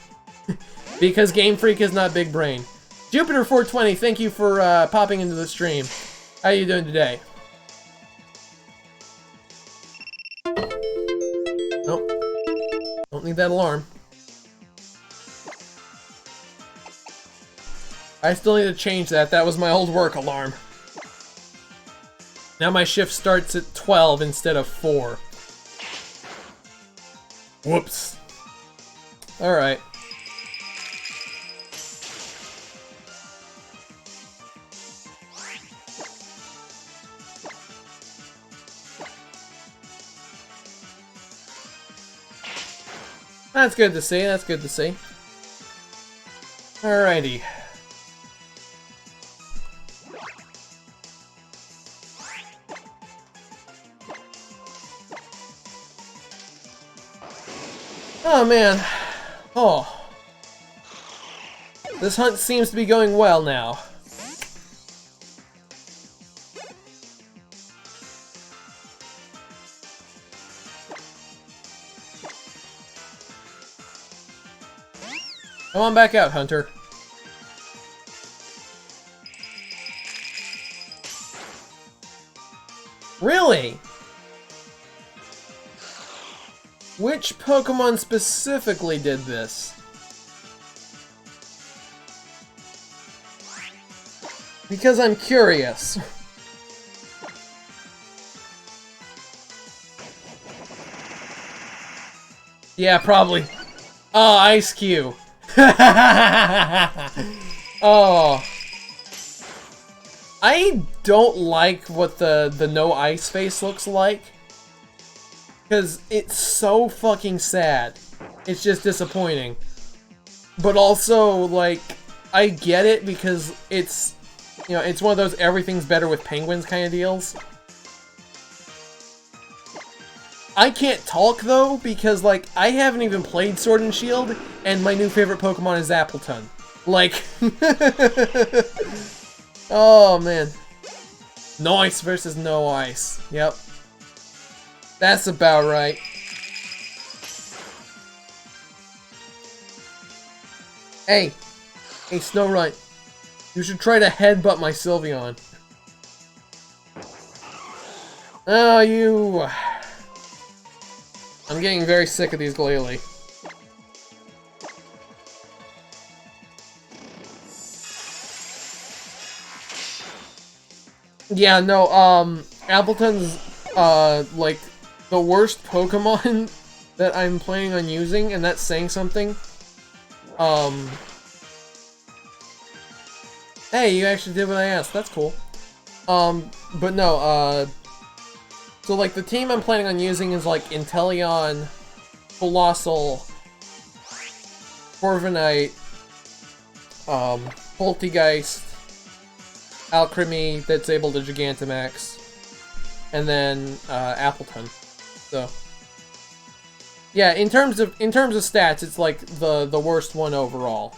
Because Game Freak is not big brain. Jupiter420, thank you for popping into the stream. How you doing today? Nope. Don't need that alarm. I still need to change that. That was my old work alarm. Now my shift starts at 12 instead of 4. Whoops. Alright. That's good to see, that's good to see. Alrighty. Oh man. Oh. This hunt seems to be going well now. Come on back out, Hunter. Really? Which Pokemon specifically did this? Because I'm curious. Yeah, probably. Oh, Ice Cube. Oh. I don't like what the no ice face looks like. Because it's so fucking sad. It's just disappointing. But also, like, I get it because it's, you know, it's one of those everything's better with penguins kind of deals. I can't talk, though, because, like, I haven't even played Sword and Shield, and my new favorite Pokemon is Appleton. Like... oh, man. No ice versus no ice. Yep. That's about right. Hey. Hey, Snowrun. You should try to headbutt my Sylveon. Oh, you... I'm getting very sick of these Glalie. Yeah, no, Appleton's, like, the worst Pokemon that I'm planning on using, and that's saying something. Hey, you actually did what I asked, that's cool. But no, so, like, the team I'm planning on using is, like, Inteleon, Colossal, Corviknight, Poltegeist, Alcremie that's able to Gigantamax, and then, Appleton. So, yeah, in terms of stats, it's, like, the worst one overall.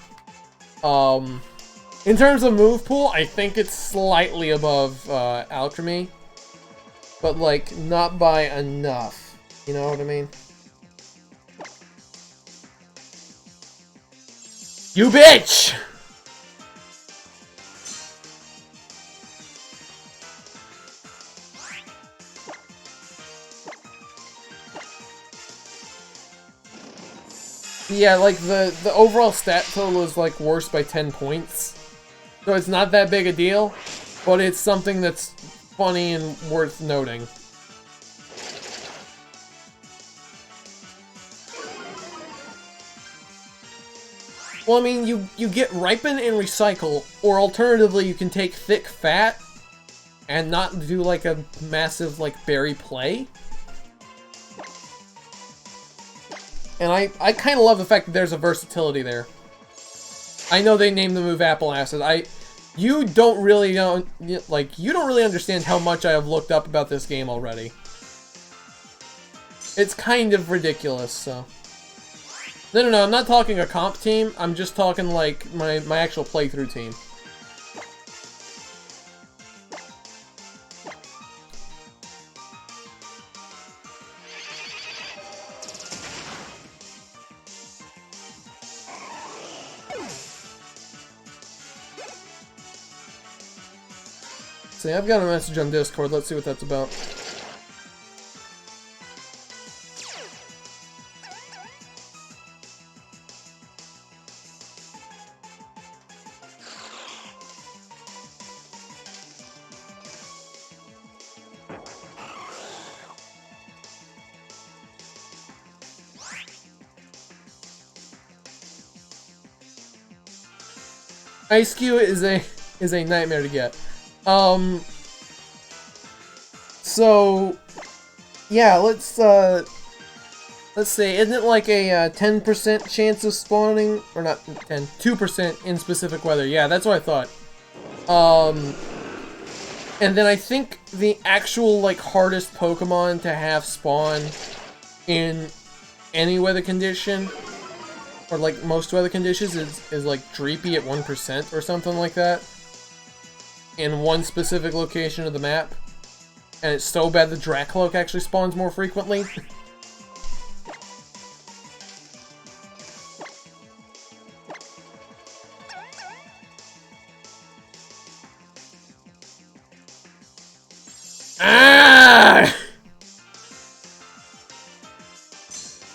In terms of move pool, I think it's slightly above, Alcremie. But, like, not by enough. You know what I mean? You bitch! Yeah, like, the overall stat total is, like, worse by 10 points. So it's not that big a deal, but it's something that's funny and worth noting. Well, I mean, you get Ripen and Recycle, or alternatively you can take Thick Fat and not do, like, a massive, like, berry play. And I kind of love the fact that there's a versatility there. I know they named the move Apple Acid. You don't really understand how much I have looked up about this game already. It's kind of ridiculous, so. No, I'm not talking a comp team. I'm just talking, like, my actual playthrough team. See, I've got a message on Discord. Let's see what that's about. Ice Cube is a nightmare to get. So yeah, let's say, isn't it like a 10% chance of spawning, or not 10, 2% in specific weather? Yeah, that's what I thought. And then I think the actual, like, hardest Pokemon to have spawn in any weather condition, or, like, most weather conditions, is like, Dreepy at 1% or something like that. In one specific location of the map. And it's so bad the Dracloak actually spawns more frequently. Ah!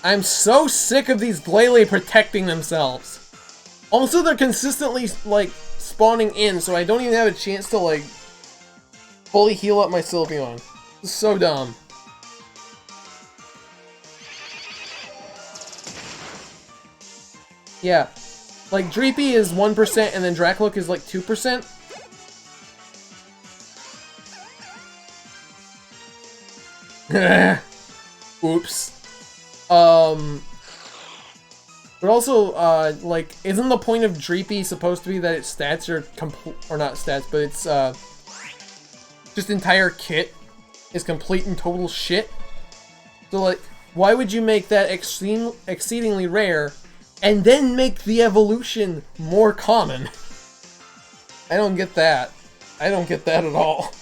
I'm so sick of these Glalie protecting themselves. Also, they're consistently, like, spawning in, so I don't even have a chance to, like, fully heal up my Sylveon. This is so dumb. Yeah. Like, Dreepy is 1% and then Dracloak is like 2%. Oops. But also, like, isn't the point of Dreepy supposed to be that its stats are or not stats, but its, just entire kit is complete and total shit? So, like, why would you make that exceedingly rare and then make the evolution more common? I don't get that. I don't get that at all.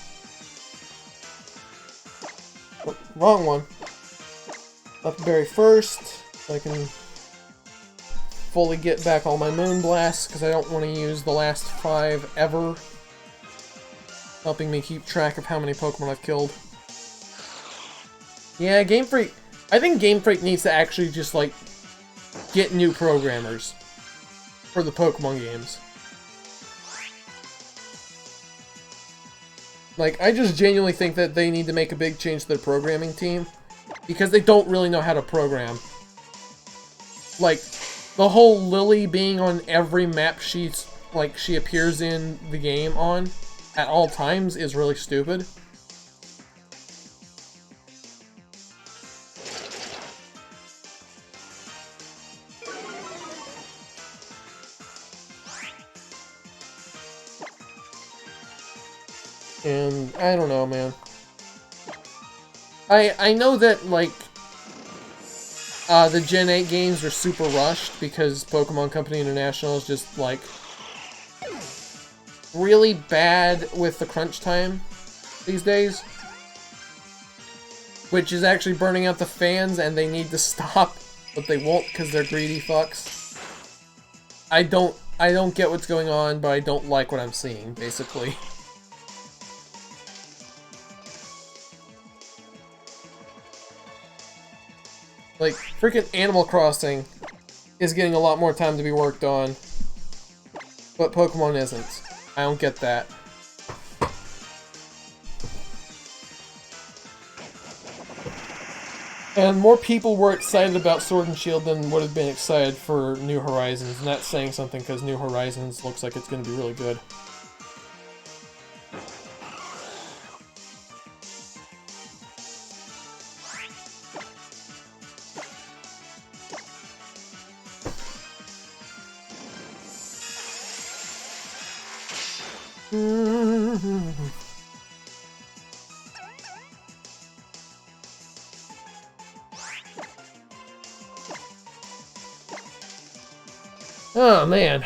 Oh, wrong one. Legendary first, so I can fully get back all my Moon Blasts, because I don't want to use the last 5 ever. Helping me keep track of how many Pokemon I've killed. Yeah, Game Freak... I think Game Freak needs to actually just, like, get new programmers for the Pokemon games. Like, I just genuinely think that they need to make a big change to their programming team, because they don't really know how to program. Like, the whole Lily being on every map she appears in the game on at all times is really stupid. And I don't know, man. I know that, like, the Gen 8 games are super rushed because Pokemon Company International is just, like, really bad with the crunch time these days. Which is actually burning out the fans, and they need to stop, but they won't because they're greedy fucks. I don't get what's going on, but I don't like what I'm seeing, basically. Like, freaking Animal Crossing is getting a lot more time to be worked on, but Pokemon isn't. I don't get that. And more people were excited about Sword and Shield than would have been excited for New Horizons, and that's saying something because New Horizons looks like it's going to be really good. Oh, man.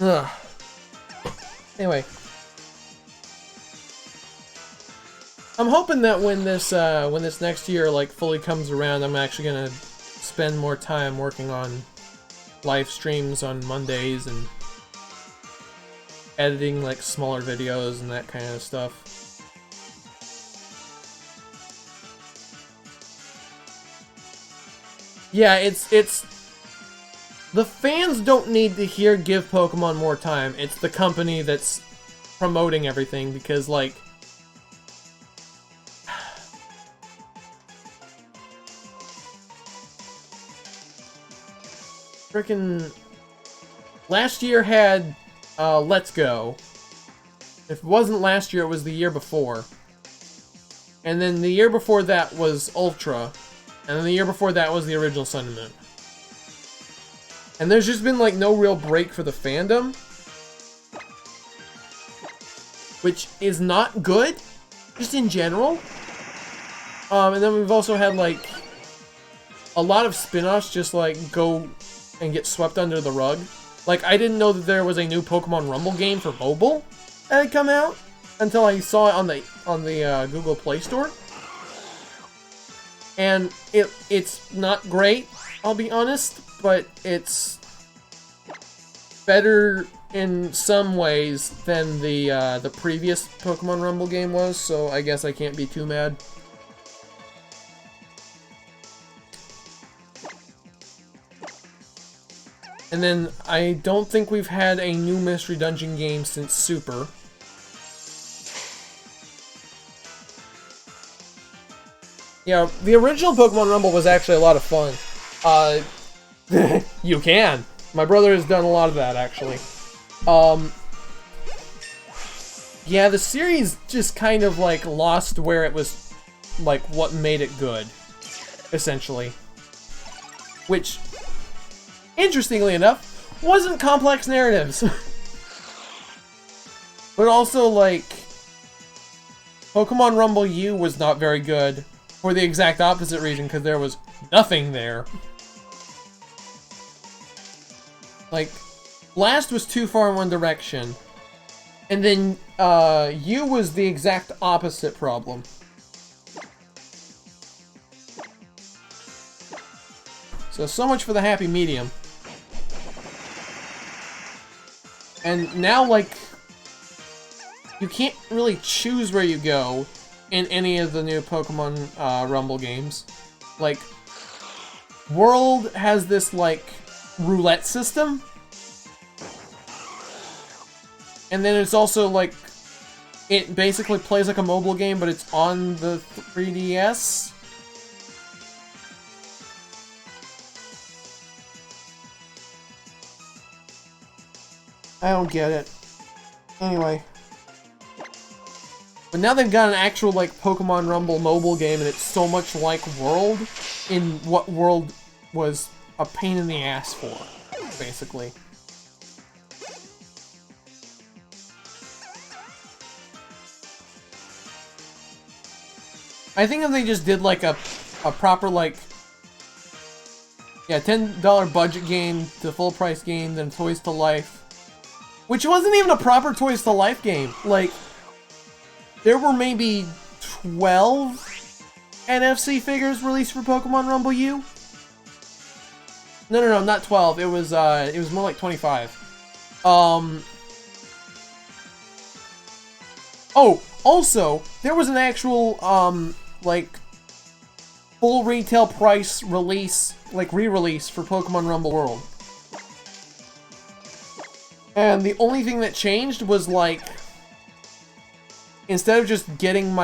Ugh. Anyway. I'm hoping that when this next year, like, fully comes around, I'm actually gonna spend more time working on live streams on Mondays and editing, like, smaller videos and that kind of stuff. Yeah, it's... The fans don't need to hear give Pokemon more time. It's the company that's promoting everything, because, like... Frickin' last year had Let's Go. If it wasn't last year, it was the year before. And then the year before that was Ultra. And then the year before that was the original Sun and Moon. And there's just been, like, no real break for the fandom. Which is not good, just in general. And then we've also had, like, a lot of spin-offs just, like, go and get swept under the rug. Like, I didn't know that there was a new Pokemon Rumble game for mobile that had come out until I saw it on the Google Play Store. And it's not great, I'll be honest, but it's better in some ways than the previous Pokemon Rumble game was, so I guess I can't be too mad. And then I don't think we've had a new Mystery Dungeon game since Super. Yeah, the original Pokemon Rumble was actually a lot of fun. You can. My brother has done a lot of that, actually. Yeah, the series just kind of, like, lost where it was, like, what made it good, essentially. Which, interestingly enough, wasn't complex narratives. But also, like, Pokemon Rumble U was not very good for the exact opposite reason, because there was nothing there. Like, Blast was too far in one direction. And then, U was the exact opposite problem. So much for the happy medium. And now, like, you can't really choose where you go in any of the new Pokemon Rumble games. Like, World has this, like, roulette system. And then it's also, like, it basically plays like a mobile game, but it's on the 3DS. I don't get it. Anyway. But now they've got an actual, like, Pokemon Rumble mobile game, and it's so much like World, in what World was a pain in the ass for, basically. I think if they just did, like, a proper, like, yeah, $10 budget game to full price game, then Toys to Life, which wasn't even a proper Toys to Life game. Like, there were maybe 12 NFC figures released for Pokemon Rumble U. No, not 12. It was more like 25. Oh, also, there was an actual, like, full retail price release, like, re-release for Pokemon Rumble World. And the only thing that changed was, like, instead of just getting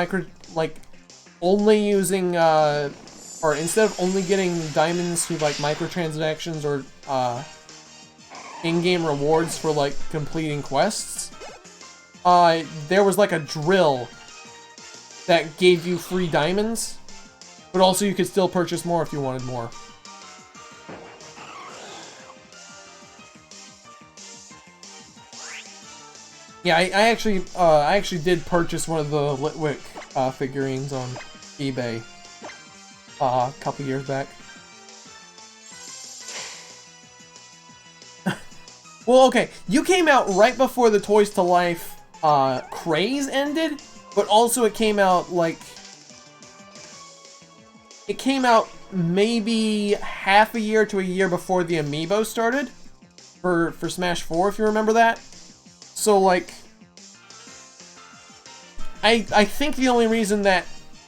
only using, or instead of only getting diamonds through, like, microtransactions or, in-game rewards for, like, completing quests, there was, like, a drill that gave you free diamonds, but also you could still purchase more if you wanted more. Yeah, I actually did purchase one of the Litwick figurines on eBay a couple years back. Well, okay, you came out right before the Toys to Life craze ended, but also it came out, like, it came out maybe half a year to a year before the Amiibo started for Smash 4, if you remember that. So, like, I think the only reason that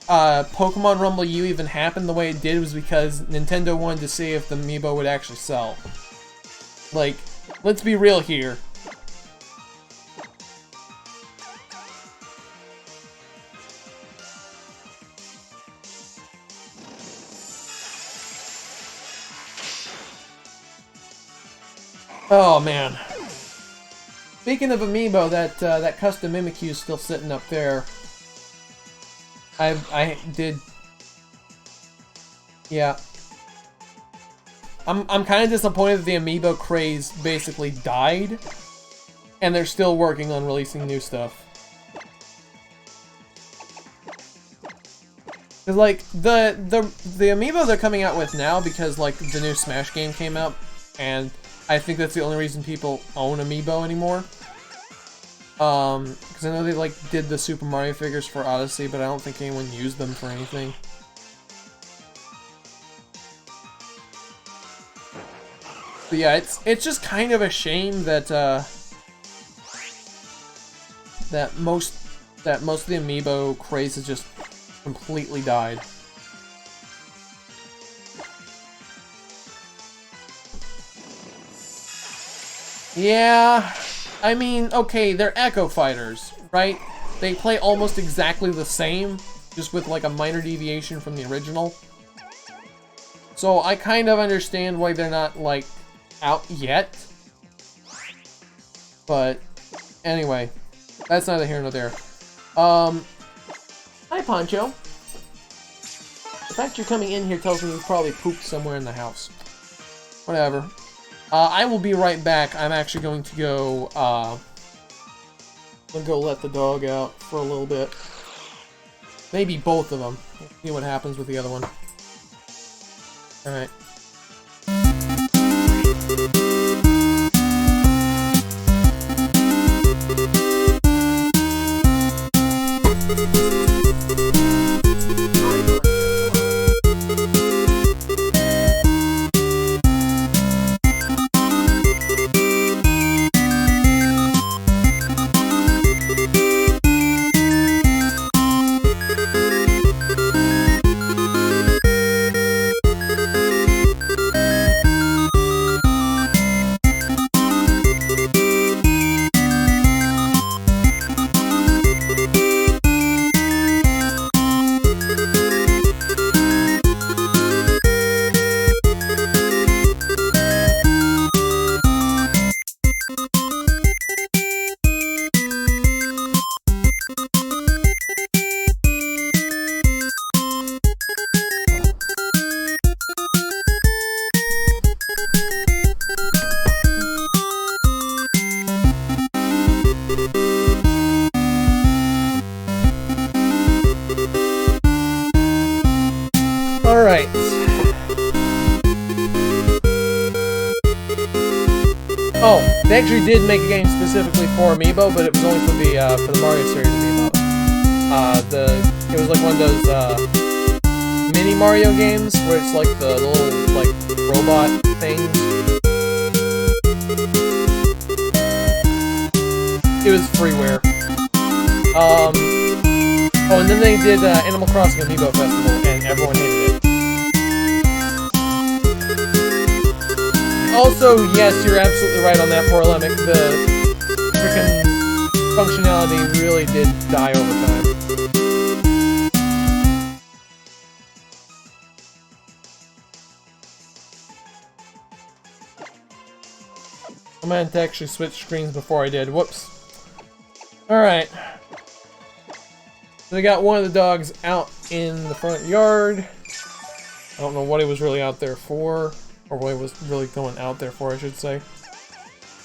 Pokemon Rumble U even happened the way it did was because Nintendo wanted to see if the Amiibo would actually sell. Like, let's be real here. Oh, man. Speaking of Amiibo, that custom Mimikyu is still sitting up there. I did... Yeah. I'm kind of disappointed that the Amiibo craze basically died, and they're still working on releasing new stuff. Cause, like, the Amiibo they're coming out with now, because, like, the new Smash game came out, and I think that's the only reason people own Amiibo anymore. Because I know they, like, did the Super Mario figures for Odyssey, but I don't think anyone used them for anything. But yeah, it's just kind of a shame that that most of the Amiibo craze has just completely died. Yeah, I mean, okay, they're Echo Fighters, right? They play almost exactly the same, just with like a minor deviation from the original. So I kind of understand why they're not like out yet. But anyway, that's neither here nor there. Hi Poncho. The fact you're coming in here tells me you probably pooped somewhere in the house. Whatever. I will be right back. I'm actually going to go, I'm gonna go let the dog out for a little bit. Maybe both of them. We'll see what happens with the other one. Alright. Alright. Oh, they actually did make a game specifically for Amiibo, but it was only for the Mario series Amiibo. It was like one of those mini Mario games where it's like the little like robot things. It was freeware. Oh, and then they did Animal Crossing Amiibo Festival, and everyone hated it. Also, yes, you're absolutely right on that, poor Lemic. The frickin' functionality really did die over time. I meant to actually switch screens before I did. Whoops. Alright. So they got one of the dogs out in the front yard. I don't know what he was really out there for. Or what he was really going out there for, I should say.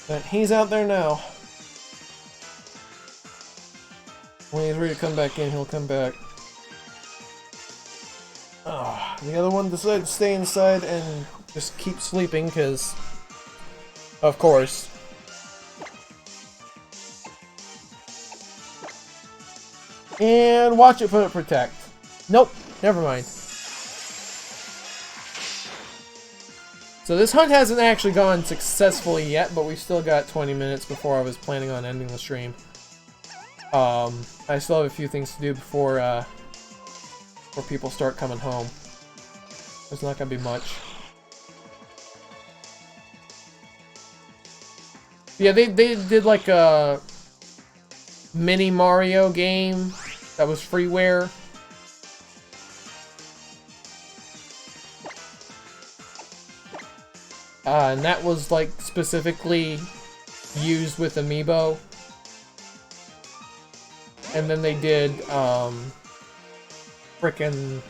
But he's out there now. When he's ready to come back in, he'll come back. The other one decided to stay inside and just keep sleeping, because... Of course. And watch it, put it, protect. Nope, never mind. So this hunt hasn't actually gone successfully yet, but we've still got 20 minutes before I was planning on ending the stream. I still have a few things to do before people start coming home. There's not gonna be much. Yeah, they did like a mini Mario game that was freeware. And that was like specifically used with Amiibo. And then they did frickin'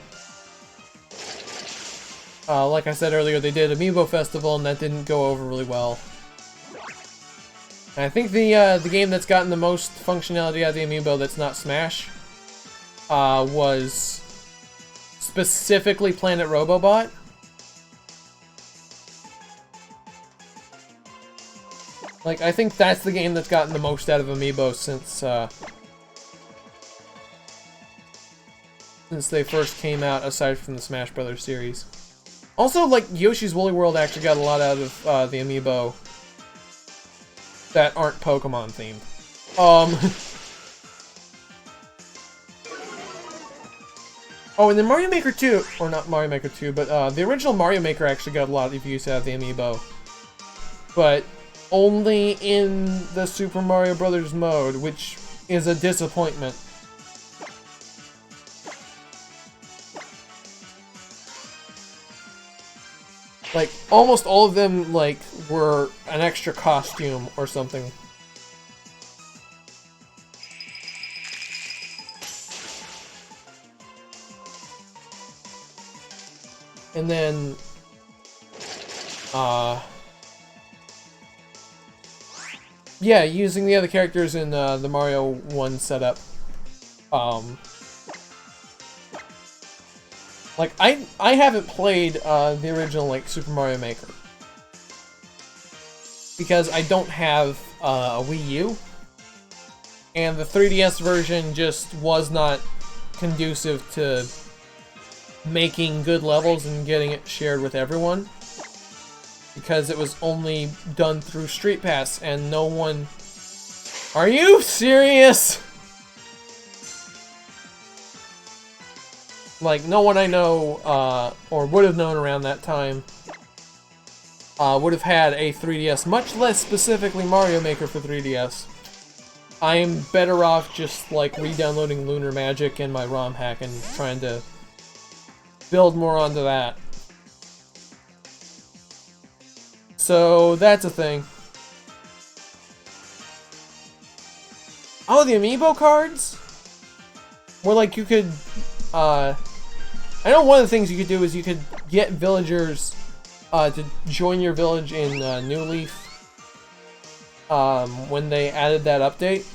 like I said earlier, they did Amiibo Festival, and that didn't go over really well. And I think the game that's gotten the most functionality out of the Amiibo that's not Smash was specifically Planet Robobot. Like, I think that's the game that's gotten the most out of Amiibo since they first came out, aside from the Smash Brothers series. Also, like, Yoshi's Woolly World actually got a lot out of the Amiibo that aren't Pokemon themed. Oh, and then Mario Maker 2, or not Mario Maker 2, but the original Mario Maker actually got a lot of use out of the Amiibo. But only in the Super Mario Brothers mode, which is a disappointment. Like, almost all of them, like, were an extra costume or something. And then, yeah, using the other characters in the Mario 1 setup. Like, I haven't played the original, like, Super Mario Maker. Because I don't have a Wii U. And the 3DS version just was not conducive to making good levels and getting it shared with everyone. Because it was only done through Street Pass, and no one... Are you serious? Like, no one I know, or would have known around that time, would have had a 3DS, much less specifically Mario Maker for 3DS. I am better off just, like, re-downloading Lunar Magic and my ROM hack and trying to build more onto that. So, that's a thing. Oh, the amiibo cards? Where, like, you could, I know one of the things you could do is you could get villagers, to join your village in, New Leaf, when they added that update.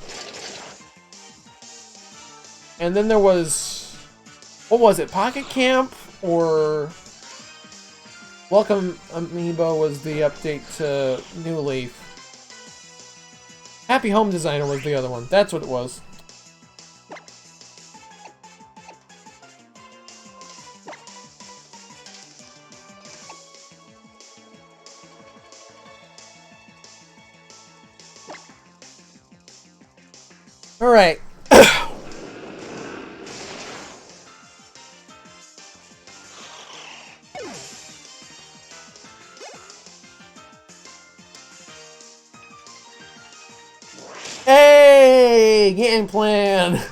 And then there was, what was it, Pocket Camp, or Welcome Amiibo was the update to New Leaf. Happy Home Designer was the other one. That's what it was. Alright. Hey! Game plan!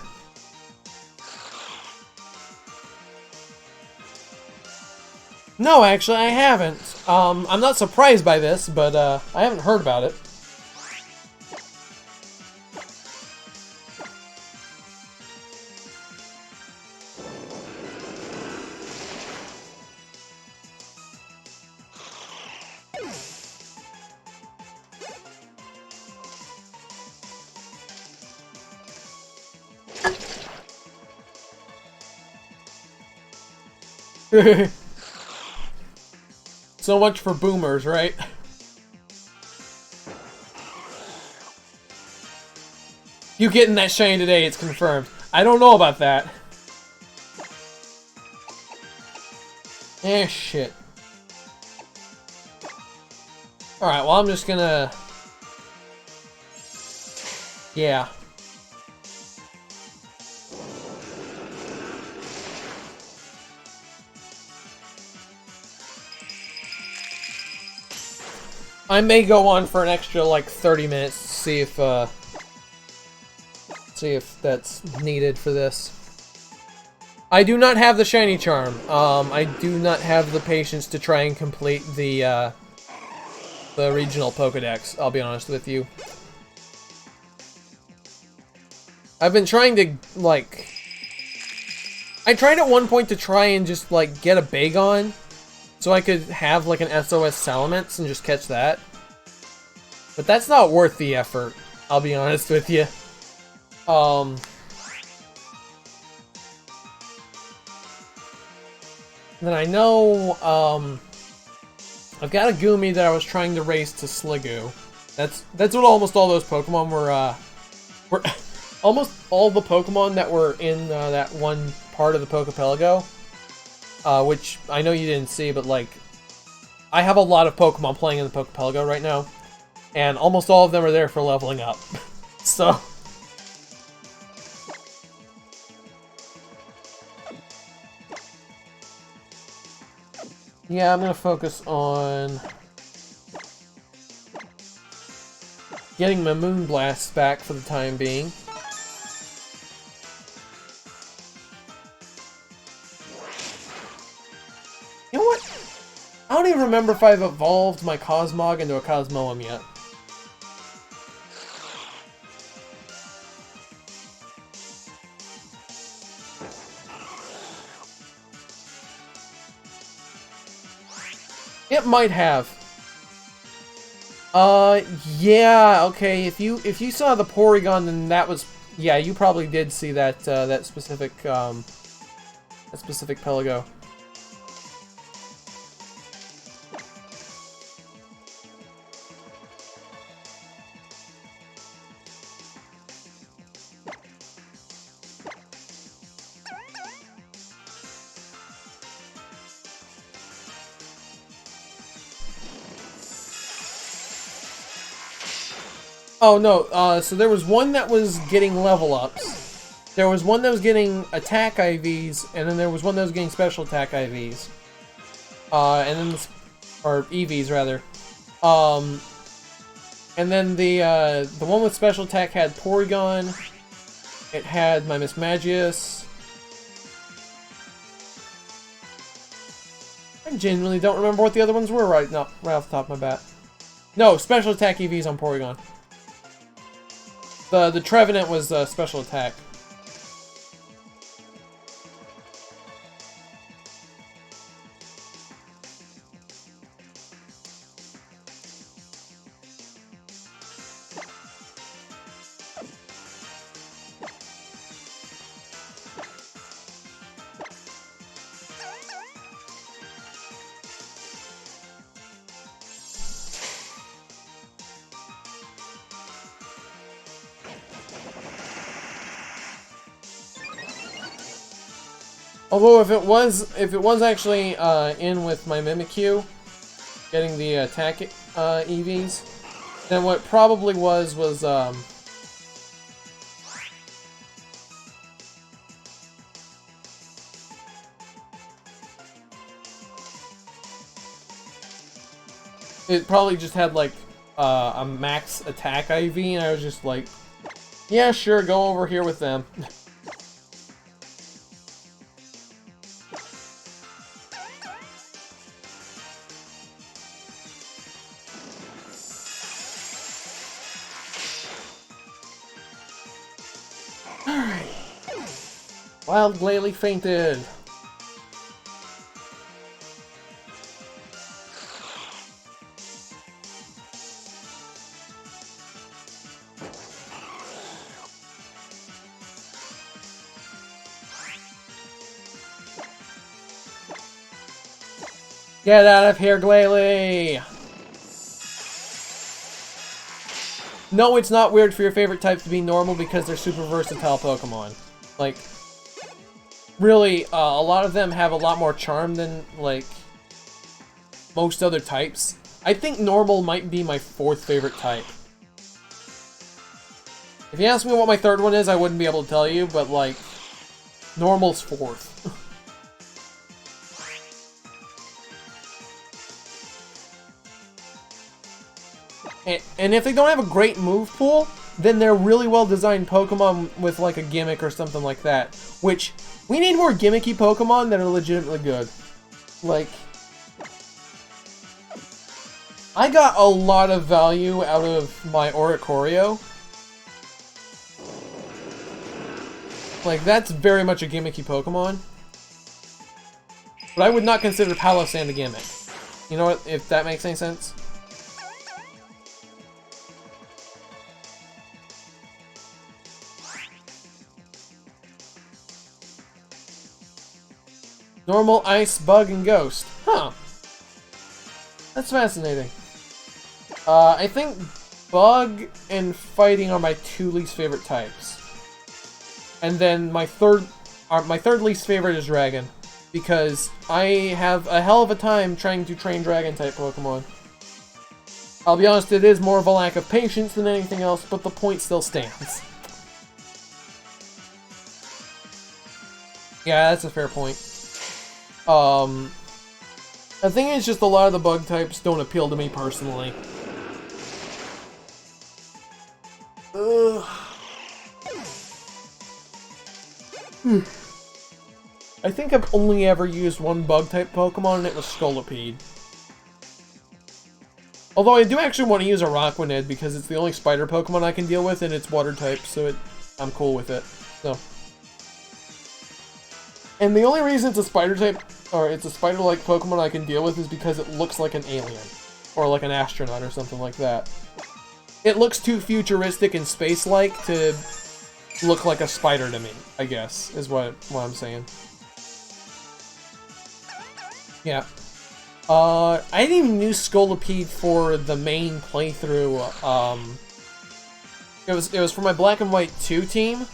No, actually, I haven't. I'm not surprised by this, but, I haven't heard about it. So much for boomers, right? You getting that shiny today, it's confirmed. I don't know about that. Eh, shit. Alright, well, I'm just gonna... Yeah. I may go on for an extra, like, 30 minutes to see if that's needed for this. I do not have the shiny charm. I do not have the patience to try and complete the regional Pokédex, I'll be honest with you. I've been trying to, like... I tried at one point to try and just, like, get a Bagon, so I could have, like, an SOS Salamence and just catch that. But that's not worth the effort, I'll be honest with you. Then I know, I've got a Goomy that I was trying to race to Sliggoo. That's what almost all those Pokemon were almost all the Pokemon that were in that one part of the Pokepelago, which I know you didn't see, but like, I have a lot of Pokemon playing in the Pokepelago right now, and almost all of them are there for leveling up. So, yeah, I'm gonna focus on getting my Moonblasts back for the time being. don't even remember if I've evolved my Cosmog into a Cosmoem yet. It might have. Yeah, okay, if you saw the Porygon, then that was, yeah, you probably did see that, that specific Pelago. Oh no, so there was one that was getting level ups, there was one that was getting attack IVs, and then there was one that was getting special attack IVs. And then, or EVs rather. And then the one with special attack had Porygon, it had my Mismagius. I genuinely don't remember what the other ones were right off the top of my bat. No, special attack EVs on Porygon. The Trevenant was special attack. Although if it was actually in with my Mimikyu, getting the attack EVs, then what it probably was it probably just had like a max attack IV, and I was just like, yeah, sure, go over here with them. Wild Glalie fainted. Get out of here, Glalie! No, it's not weird for your favorite type to be normal because they're super versatile Pokemon. Like, really, a lot of them have a lot more charm than, like, most other types. I think normal might be my fourth favorite type. If you ask me what my third one is, I wouldn't be able to tell you, but, like, normal's fourth. And if they don't have a great move pool, then they're really well designed Pokemon with like a gimmick or something like that. Which, we need more gimmicky Pokemon that are legitimately good. Like, I got a lot of value out of my Oricorio. Like, that's very much a gimmicky Pokemon. But I would not consider Palossand a gimmick. You know what, if that makes any sense? Normal, Ice, Bug, and Ghost. Huh. That's fascinating. I think Bug and Fighting are my two least favorite types. And then my third least favorite is Dragon. Because I have a hell of a time trying to train Dragon-type Pokemon. I'll be honest, it is more of a lack of patience than anything else, but the point still stands. Yeah, that's a fair point. I think it's just a lot of the bug types don't appeal to me personally. Ugh. I think I've only ever used one bug type Pokemon, and it was Scolipede. Although I do actually want to use a Rockwanid because it's the only spider Pokemon I can deal with, and it's water type, so I'm cool with it. So. And the only reason it's a spider type, or it's a spider-like Pokemon I can deal with is because it looks like an alien. Or like an astronaut or something like that. It looks too futuristic and space-like to look like a spider to me, I guess, is what I'm saying. Yeah. I didn't even use Scolipede for the main playthrough. It was for my Black and White 2 team.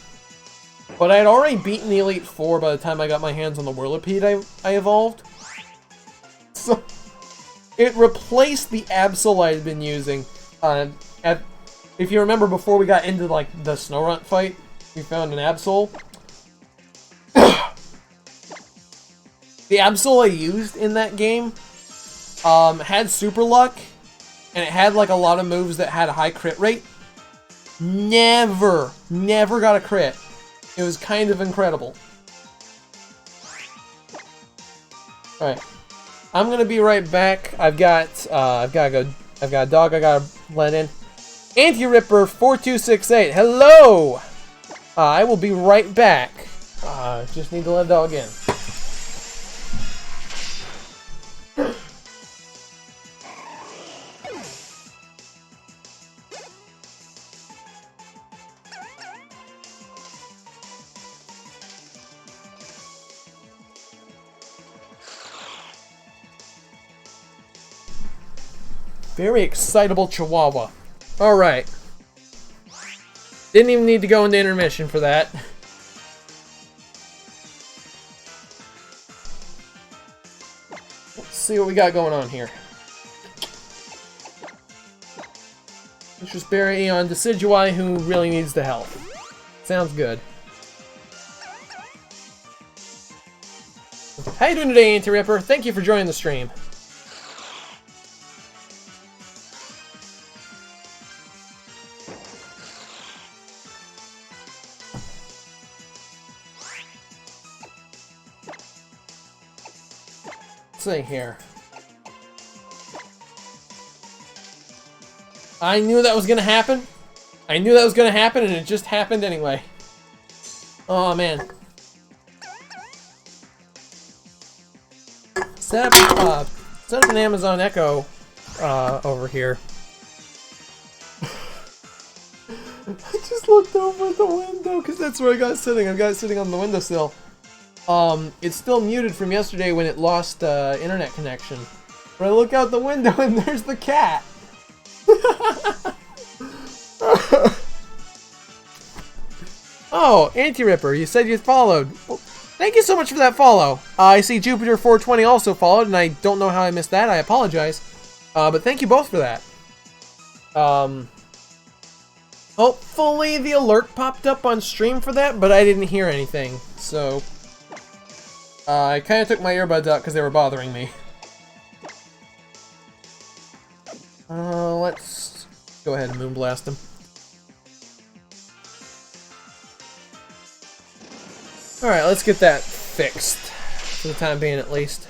But I had already beaten the Elite Four by the time I got my hands on the Whirlipede I evolved. So, it replaced the Absol I had been using. If you remember, before we got into like the Snorunt fight, we found an Absol. The Absol I used in that game had Super Luck, and it had like a lot of moves that had a high crit rate. Never got a crit. It was kind of incredible. Alright. I'm gonna be right back. I've got a dog I gotta let in. Anti-Ripper 4268. Hello! I will be right back. Just need to let a dog in. Very excitable Chihuahua. Alright. Didn't even need to go into intermission for that. Let's see what we got going on here. Citrus Berry on Decidueye, who really needs the help. Sounds good. How you doing today, Anti-Ripper? Thank you for joining the stream. See here. I knew that was gonna happen. I knew that was gonna happen, and it just happened anyway. Oh man. Set up an Amazon Echo over here. I just looked over at the window because that's where I got it sitting. I've got it sitting on the windowsill. It's still muted from yesterday when it lost internet connection. But I look out the window and there's the cat. Oh, Anti-Ripper, you said you followed. Well, thank you so much for that follow. I see Jupiter 420 also followed, and I don't know how I missed that. I apologize. But thank you both for that. Hopefully the alert popped up on stream for that, but I didn't hear anything. So, I kind of took my earbuds out because they were bothering me. Let's go ahead and Moonblast them. Alright, let's get that fixed. For the time being, at least.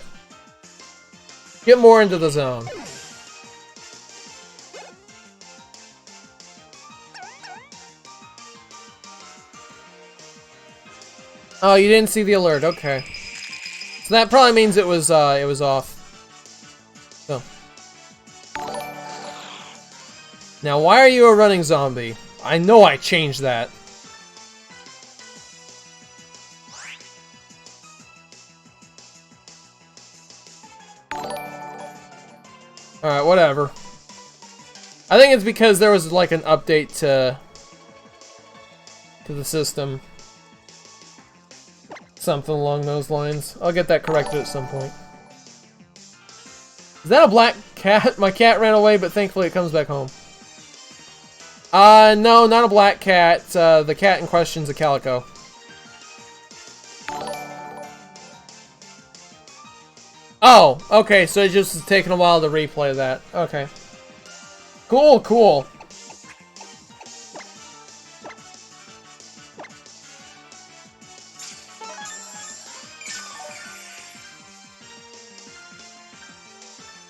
Get more into the zone. Oh, you didn't see the alert. Okay. So that probably means it was off. So. Now, why are you a running zombie? I know I changed that. Alright, whatever. I think it's because there was like an update to the system. Something along those lines. I'll get that corrected at some point. Is that a black cat? My cat ran away, but thankfully it comes back home. No, not a black cat. The cat in question's a calico. Oh, okay, so it just is taking a while to replay that. Okay. Cool, cool.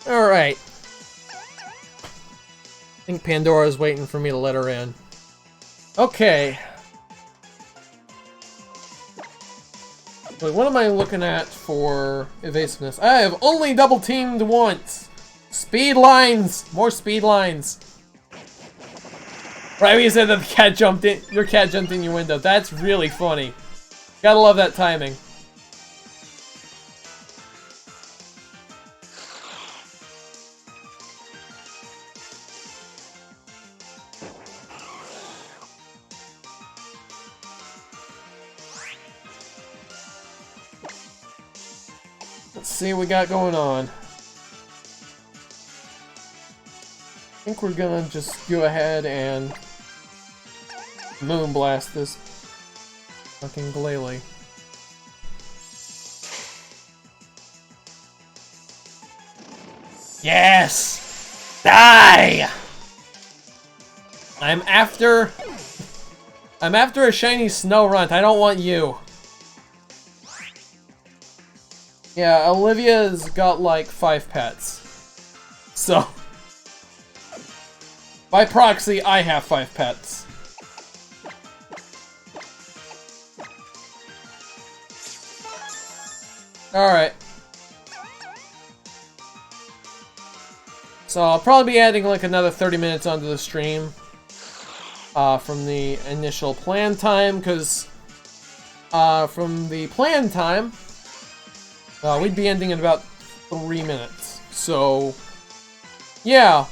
Alright. think Pandora's waiting for me to let her in. Okay. Wait, what am I looking at for evasiveness? I have only double teamed once! Speed lines! More speed lines! Right when you said that the cat jumped in, your cat jumped in your window. That's really funny. Gotta love that timing. Let's see what we got going on. I think we're gonna just go ahead and moonblast this fucking Glalie. Yes! Die! I'm after a shiny Snorunt. I don't want you. Yeah, Olivia's got like 5 pets. So, by proxy, I have 5 pets. Alright. So I'll probably be adding like another 30 minutes onto the stream. From the initial plan time, because from the plan time, we'd be ending in about 3 minutes. So, yeah.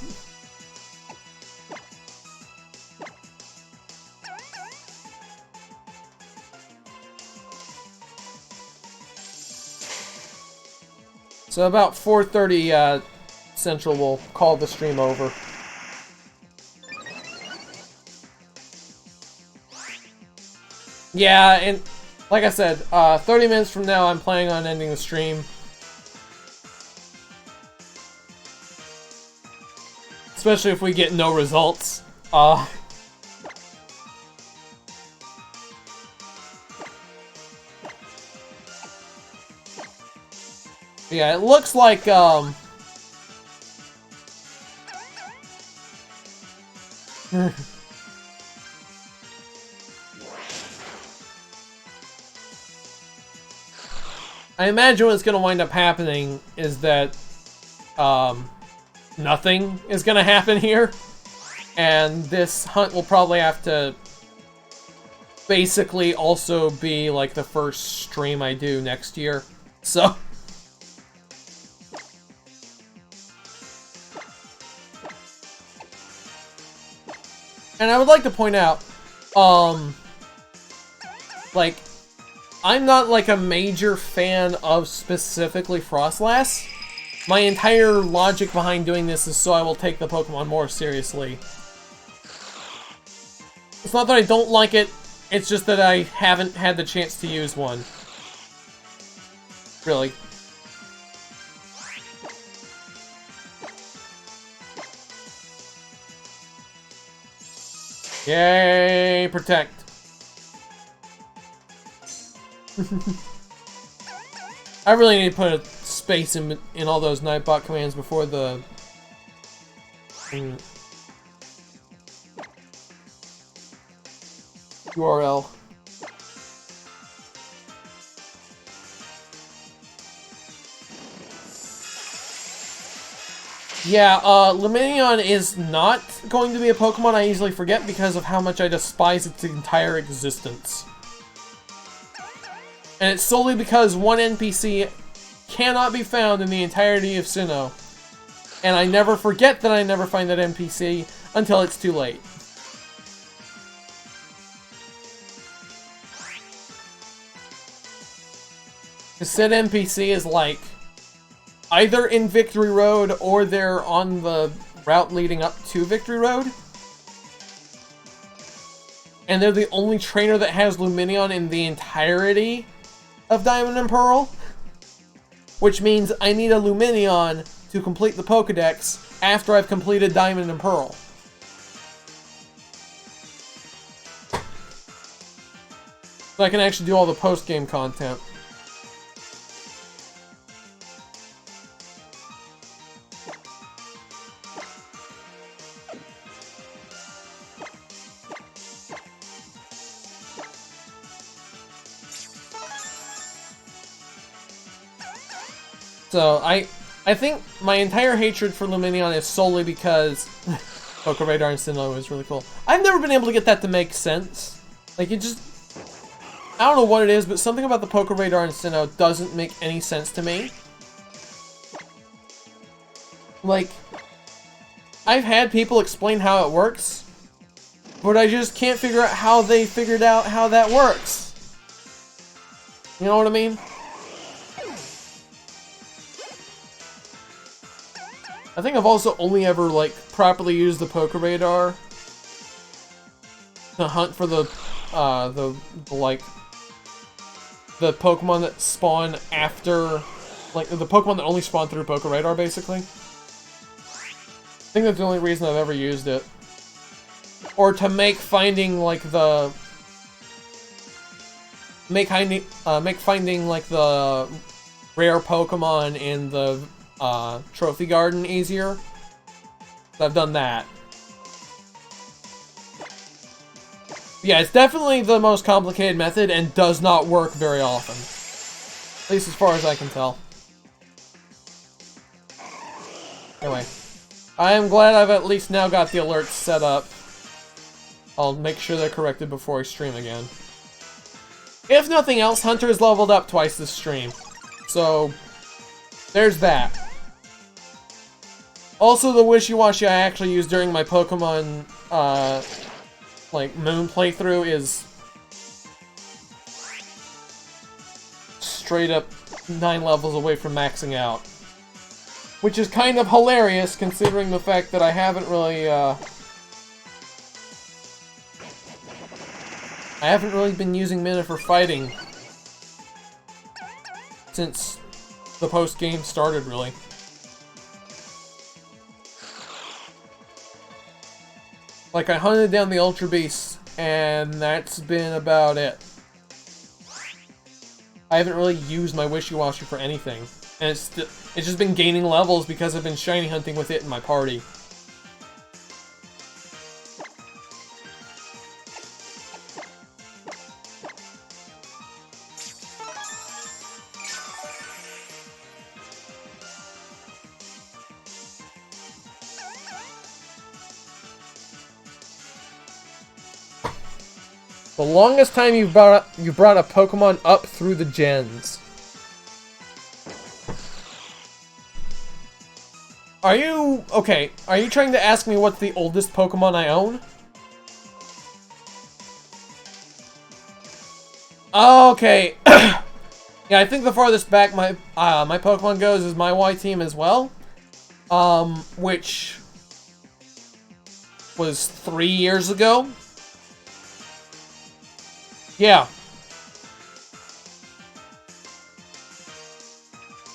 So about 4:30 Central, we'll call the stream over. Yeah, and like I said, 30 minutes from now, I'm planning on ending the stream. Especially if we get no results. Yeah, it looks like, I imagine what's gonna wind up happening is that, nothing is gonna happen here. And this hunt will probably have to basically also be like the first stream I do next year. So... And I would like to point out, like, I'm not like a major fan of specifically Frostlass. My entire logic behind doing this is so I will take the Pokemon more seriously. It's not that I don't like it, it's just that I haven't had the chance to use one. Really. Yay, protect. I really need to put a space in all those Nightbot commands before the... URL. Yeah, Lumineon is not going to be a Pokemon I easily forget because of how much I despise its entire existence. And it's solely because one NPC cannot be found in the entirety of Sinnoh. And I never forget that I never find that NPC until it's too late. Because said NPC is like either in Victory Road or they're on the route leading up to Victory Road. And they're the only trainer that has Lumineon in the entirety of Diamond and Pearl. Which means I need a Lumineon to complete the Pokedex after I've completed Diamond and Pearl. So I can actually do all the post-game content. So, I think my entire hatred for Luminion is solely because Poké Radar and Sinnoh is really cool. I've never been able to get that to make sense. Like, it just... I don't know what it is, but something about the Poké Radar and Sinnoh doesn't make any sense to me. Like, I've had people explain how it works, but I just can't figure out how they figured out how that works. You know what I mean? I think I've also only ever, like, properly used the Poké Radar to hunt for the Pokemon that spawn after, like, the Pokemon that only spawn through Poké Radar, basically. I think that's the only reason I've ever used it. Or to make finding, like, the... Make finding, like, the rare Pokemon in the Trophy Garden easier. So I've done that. Yeah, it's definitely the most complicated method and does not work very often. At least as far as I can tell. Anyway. I am glad I've at least now got the alerts set up. I'll make sure they're corrected before I stream again. If nothing else, Hunter has leveled up twice this stream. So, there's that. Also, the Wishy-Washy I actually used during my Pokemon, like, Moon playthrough is straight up 9 levels away from maxing out. Which is kind of hilarious, considering the fact that I haven't really, been using mana for fighting since the post-game started, really. Like, I hunted down the Ultra Beasts, and that's been about it. I haven't really used my Wishy-Washy for anything. And it's just been gaining levels because I've been shiny hunting with it in my party. The longest time you brought a Pokemon up through the gens. Are you trying to ask me what's the oldest Pokemon I own? Okay. Yeah, I think the farthest back my Pokemon goes is my Y team as well. Which was 3 years ago. Yeah.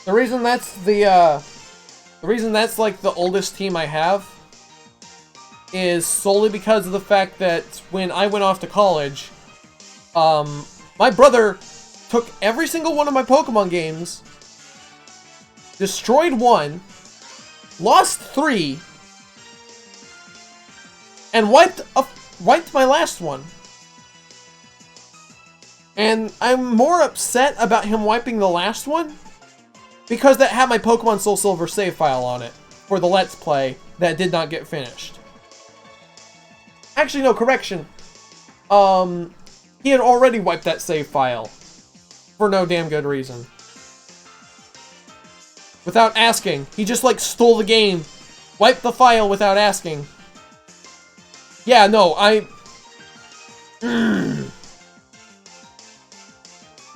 The reason that's like the oldest team I have is solely because of the fact that when I went off to college, my brother took every single one of my Pokemon games, destroyed one, lost 3, and wiped my last one. And I'm more upset about him wiping the last one because that had my Pokemon Soul Silver save file on it for the Let's Play that did not get finished. Actually, no, correction. He had already wiped that save file for no damn good reason. Without asking. He just, like, stole the game, wiped the file without asking. Yeah, no,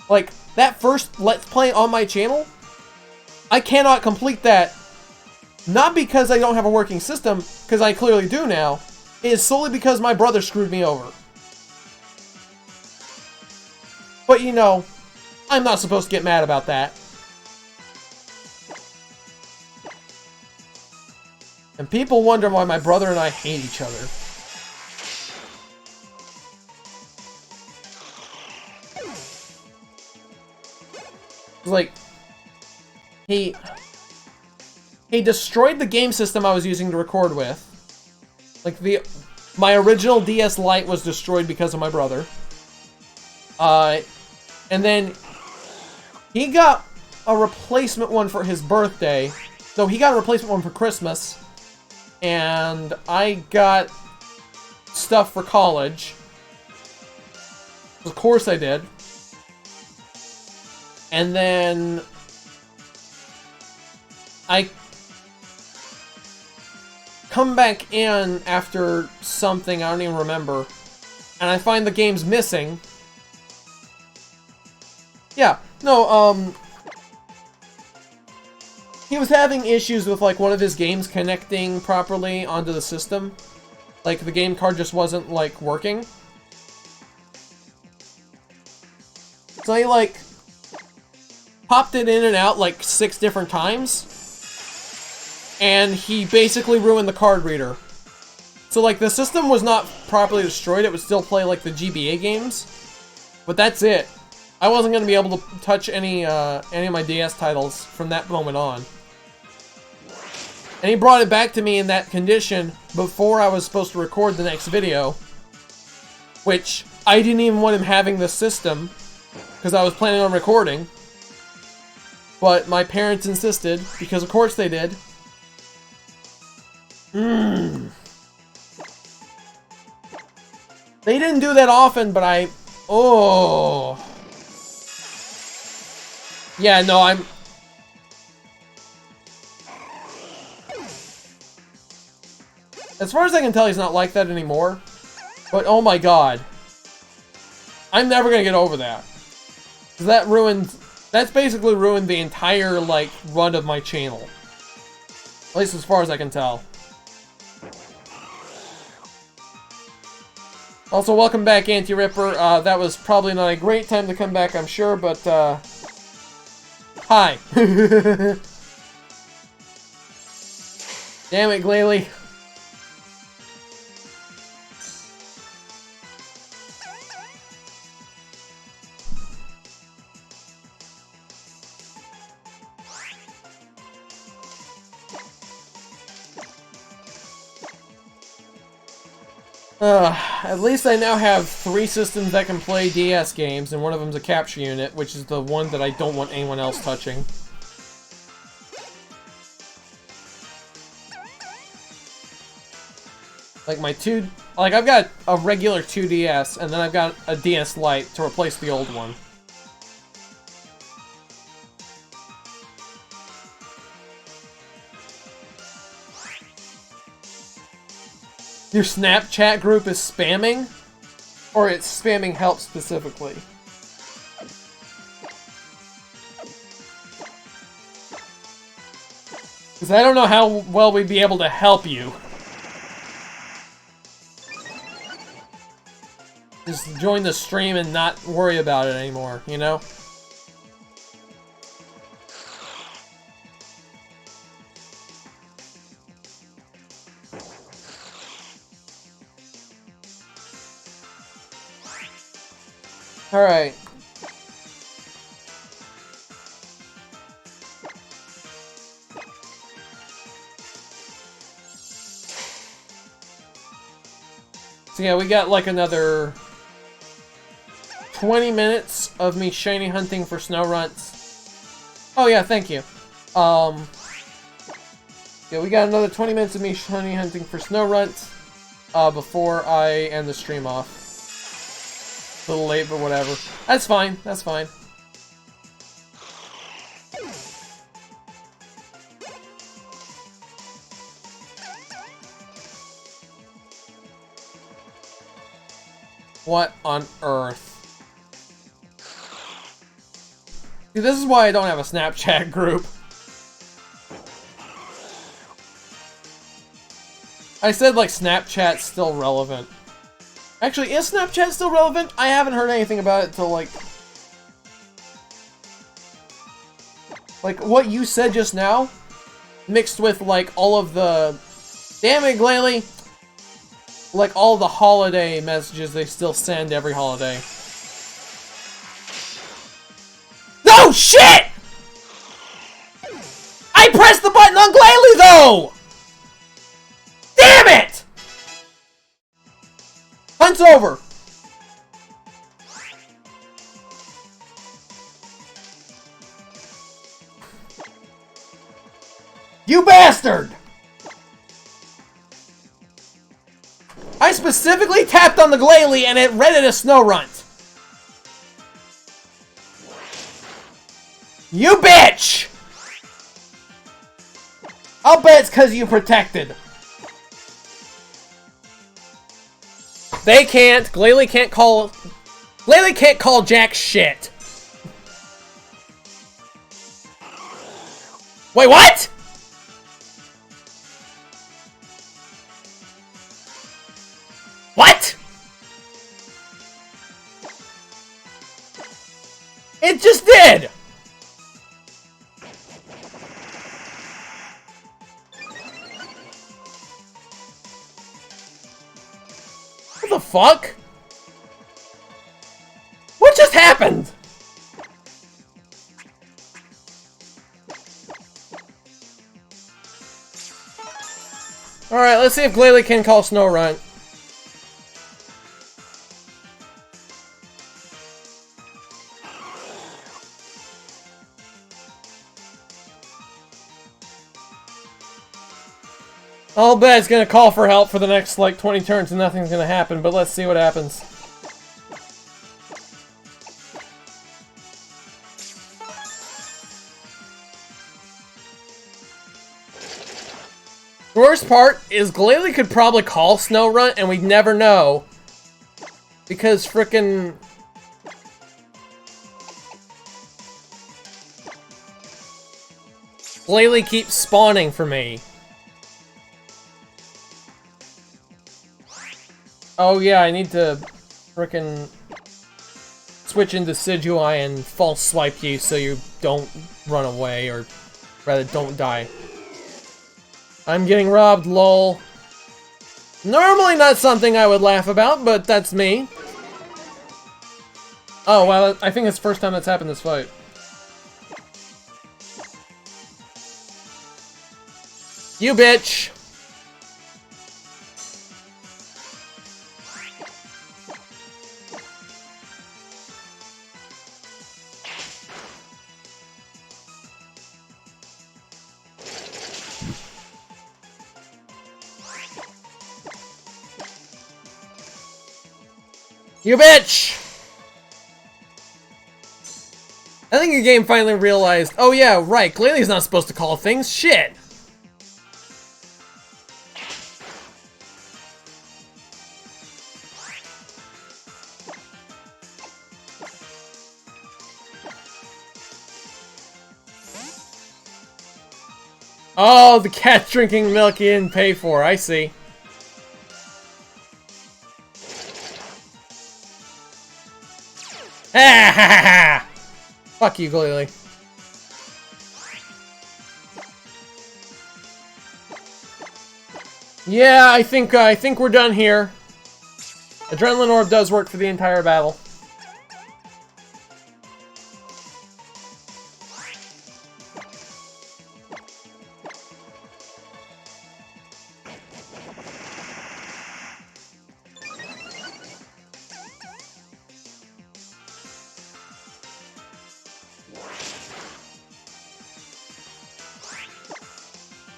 Like, that first Let's Play on my channel, I cannot complete that. Not because I don't have a working system, because I clearly do now. It is solely because my brother screwed me over. But, you know, I'm not supposed to get mad about that. And people wonder why my brother and I hate each other. Like, he destroyed the game system I was using to record with. Like, my original DS Lite was destroyed because of my brother. And then he got a replacement one for his birthday. So he got a replacement one for Christmas. And I got stuff for college. Of course I did. And then I come back in after something, I don't even remember, and I find the game's missing. Yeah, no, he was having issues with, like, one of his games connecting properly onto the system. Like, the game card just wasn't, like, working. So he, like, popped it in and out, like, 6 different times. And he basically ruined the card reader. So, like, the system was not properly destroyed. It would still play, like, the GBA games. But that's it. I wasn't going to be able to touch any of my DS titles from that moment on. And he brought it back to me in that condition before I was supposed to record the next video. Which, I didn't even want him having the system, because I was planning on recording. But my parents insisted, because of course they did. They didn't do that often, but I... Oh. Yeah, no, I'm... As far as I can tell, he's not like that anymore. But, oh my god. I'm never gonna get over that. 'Cause that ruined... That's basically ruined the entire, like, run of my channel. At least as far as I can tell. Also, welcome back, Anti-Ripper. That was probably not a great time to come back, I'm sure, but, hi. Damn it, Glalie. At least I now have 3 systems that can play DS games, and one of them's a capture unit, which is the one that I don't want anyone else touching. Like my I've got a regular 2DS, and then I've got a DS Lite to replace the old one. Your Snapchat group is spamming? Or it's spamming help specifically? Because I don't know how well we'd be able to help you. Just join the stream and not worry about it anymore, you know? Alright. So yeah, we got like another 20 minutes of me shiny hunting for snow runts. Oh yeah, thank you. Yeah, we got another 20 minutes of me shiny hunting for snow runts before I end the stream off. A little late, but whatever. That's fine. That's fine. What on earth? See, this is why I don't have a Snapchat group. I said, like, Snapchat's still relevant. Actually, is Snapchat still relevant? I haven't heard anything about it till, like, what you said just now, mixed with, like, all of the... Damn it, Glalie! Like, all the holiday messages they still send every holiday. No, shit! I pressed the button on Glalie, though! Damn it! Hunt's over! You bastard! I specifically tapped on the Glalie and it read it as Snow Runt. You bitch! I'll bet it's because you protected. They can't. Glalie can't call... Glalie can't call jack shit. Wait, what?! What?! It just did! What the fuck? What just happened? Alright, let's see if Glalie can call Snow Runt. I'll bet it's gonna call for help for the next, like, 20 turns and nothing's gonna happen, but let's see what happens. The worst part is Glalie could probably call Snow Runt and we'd never know. Because frickin' Glalie keeps spawning for me. Oh yeah, I need to frickin' switch into Sidui and false swipe you so you don't run away, or rather don't die. I'm getting robbed, lol. Normally not something I would laugh about, but that's me. Oh, well, I think it's the first time that's happened this fight. You bitch! You bitch! I think your game finally realized, oh yeah, right, Glalie's not supposed to call things, shit! Oh, the cat drinking milk you didn't pay for, I see. Ha ha ha ha! Fuck you, Glalie. Yeah, I think we're done here. Adrenaline Orb does work for the entire battle.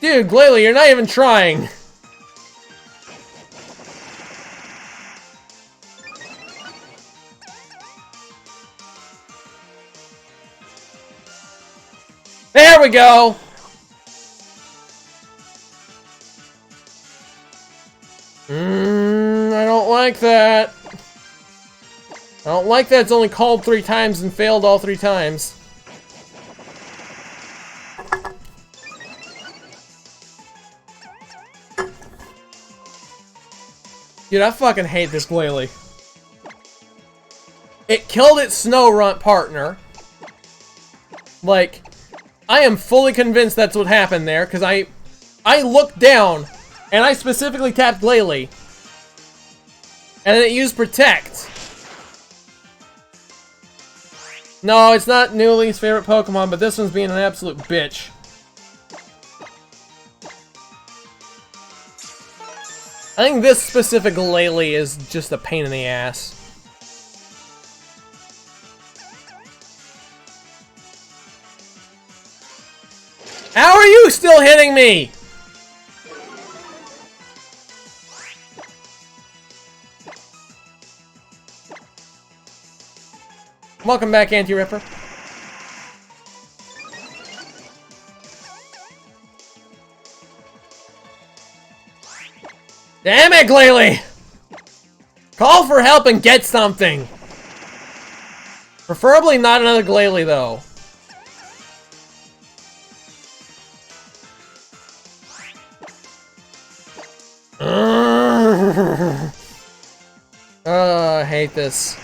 Dude, Glalie, you're not even trying. There we go! I don't like that. I don't like that it's only called 3 times and failed all 3 times. Dude, I fucking hate this Glalie. It killed its Snow Runt partner. Like, I am fully convinced that's what happened there, because I looked down, and I specifically tapped Glalie. And then it used Protect. No, it's not Newly's favorite Pokemon, but this one's being an absolute bitch. I think this specific Glalie is just a pain in the ass. How are you still hitting me? Welcome back, Anti-Ripper. Damn it, Glalie! Call for help and get something! Preferably not another Glalie, though. I hate this.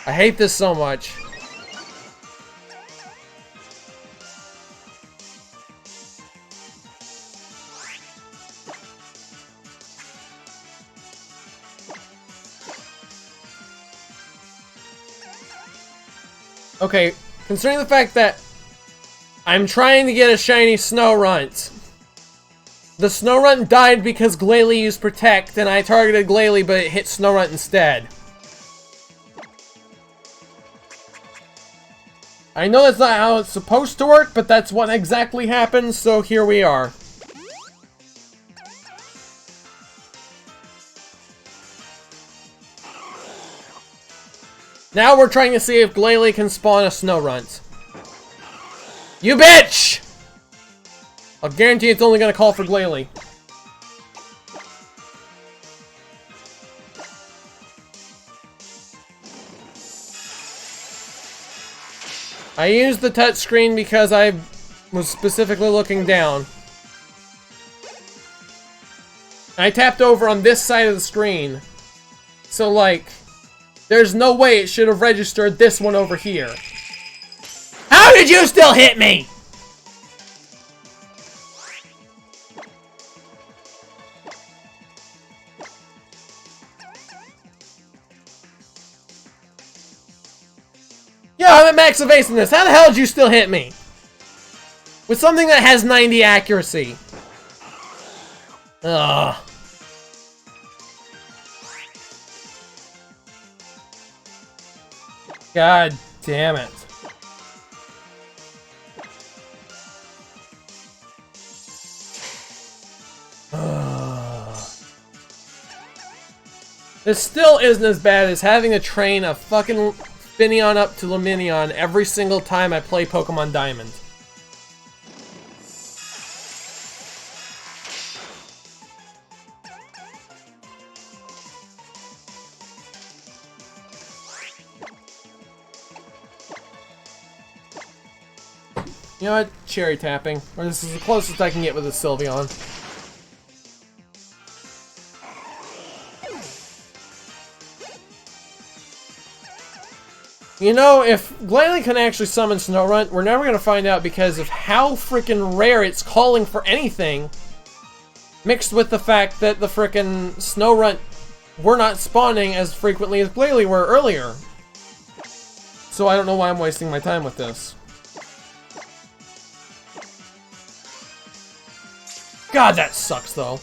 I hate this so much. Okay, considering the fact that I'm trying to get a shiny Snorunt. The Snorunt died because Glalie used Protect, and I targeted Glalie, but it hit Snorunt instead. I know that's not how it's supposed to work, but that's what exactly happened, so here we are. Now we're trying to see if Glalie can spawn a Snorunt. You bitch! I'll guarantee it's only gonna call for Glalie. I used the touchscreen because I was specifically looking down. I tapped over on this side of the screen. So, like, there's no way it should have registered this one over here. How did you still hit me? Yo, I'm at max evasiveness. How the hell did you still hit me? With something that has 90 accuracy. Ugh. God damn it. This still isn't as bad as having to train a fucking Finneon up to Luminion every single time I play Pokemon Diamond. You know what? Cherry tapping. Or this is the closest I can get with a Sylveon. You know, if Glalie can actually summon Snorunt, we're never going to find out because of how freaking rare it's calling for anything, mixed with the fact that the freaking Snorunt were not spawning as frequently as Glalie were earlier. So I don't know why I'm wasting my time with this. God, that sucks, though.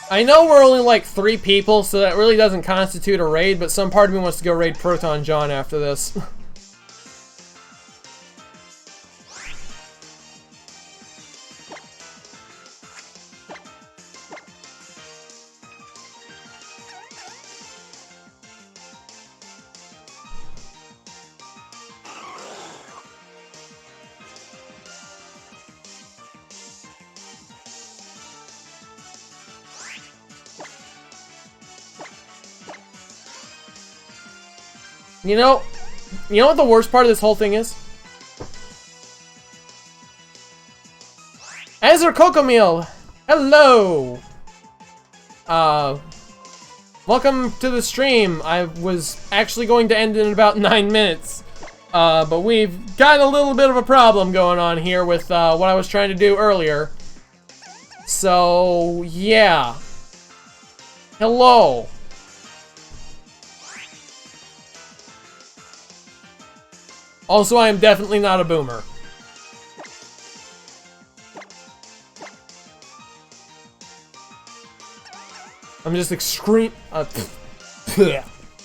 I know we're only like 3 people, so that really doesn't constitute a raid, but some part of me wants to go raid Proton John after this. You know what the worst part of this whole thing is? Azure Cocomille! Hello! Welcome to the stream. I was actually going to end in about 9 minutes. But we've got a little bit of a problem going on here with what I was trying to do earlier. So, yeah. Hello. Also, I am definitely not a boomer. I'm just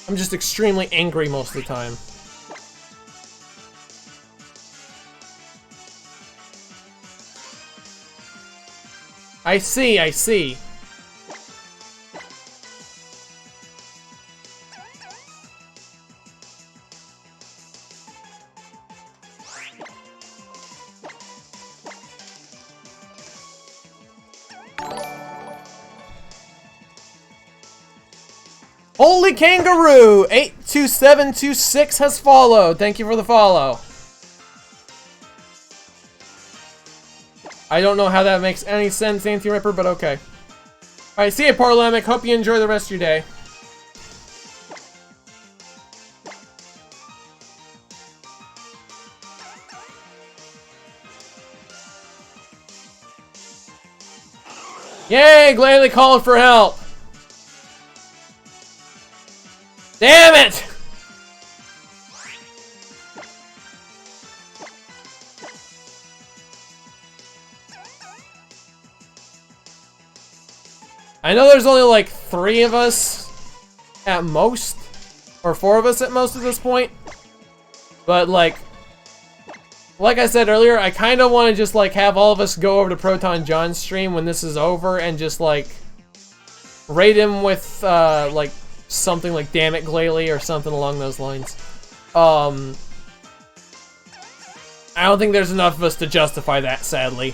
I'm just extremely angry most of the time. I see, I see. Holy Kangaroo! 82726 has followed. Thank you for the follow. I don't know how that makes any sense, Anti-Ripper, but okay. Alright, see you, Parlamic. Hope you enjoy the rest of your day. Yay! Gladly called for help. Damn it! I know there's only like 3 of us at most, or 4 of us at most at this point, but like I said earlier, I kind of want to just like have all of us go over to Proton John's stream when this is over and just like raid him with like something like "Damn it, Glalie" or something along those lines. I don't think there's enough of us to justify that, sadly.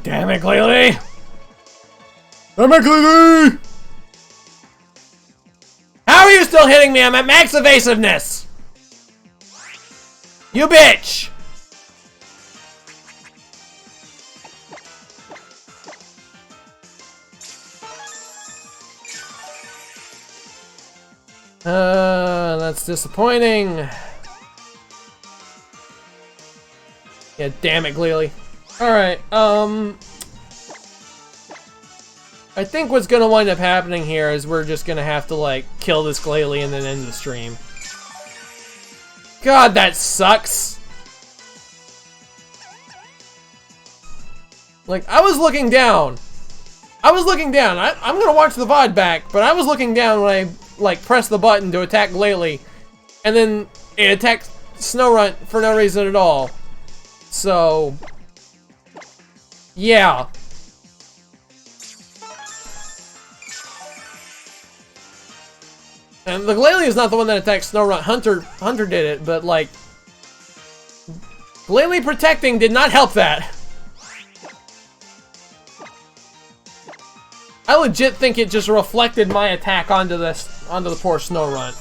Damn it, Glalie! Damn it, Glalie! How are you still hitting me? I'm at max evasiveness! You bitch! That's disappointing. Yeah, damn it, Glalie. Alright, I think what's gonna wind up happening here is we're just gonna have to, like, kill this Glalie and then end the stream. God, that sucks! Like, I was looking down. I'm gonna watch the VOD back, but I was looking down when I, like, pressed the button to attack Glalie. And then it attacked Snowrunt for no reason at all. So... yeah. And the Glalie is not the one that attacked Snowrunt. Hunter did it, but like... Glalie protecting did not help that. I legit think it just reflected my attack onto the poor Snowrunt.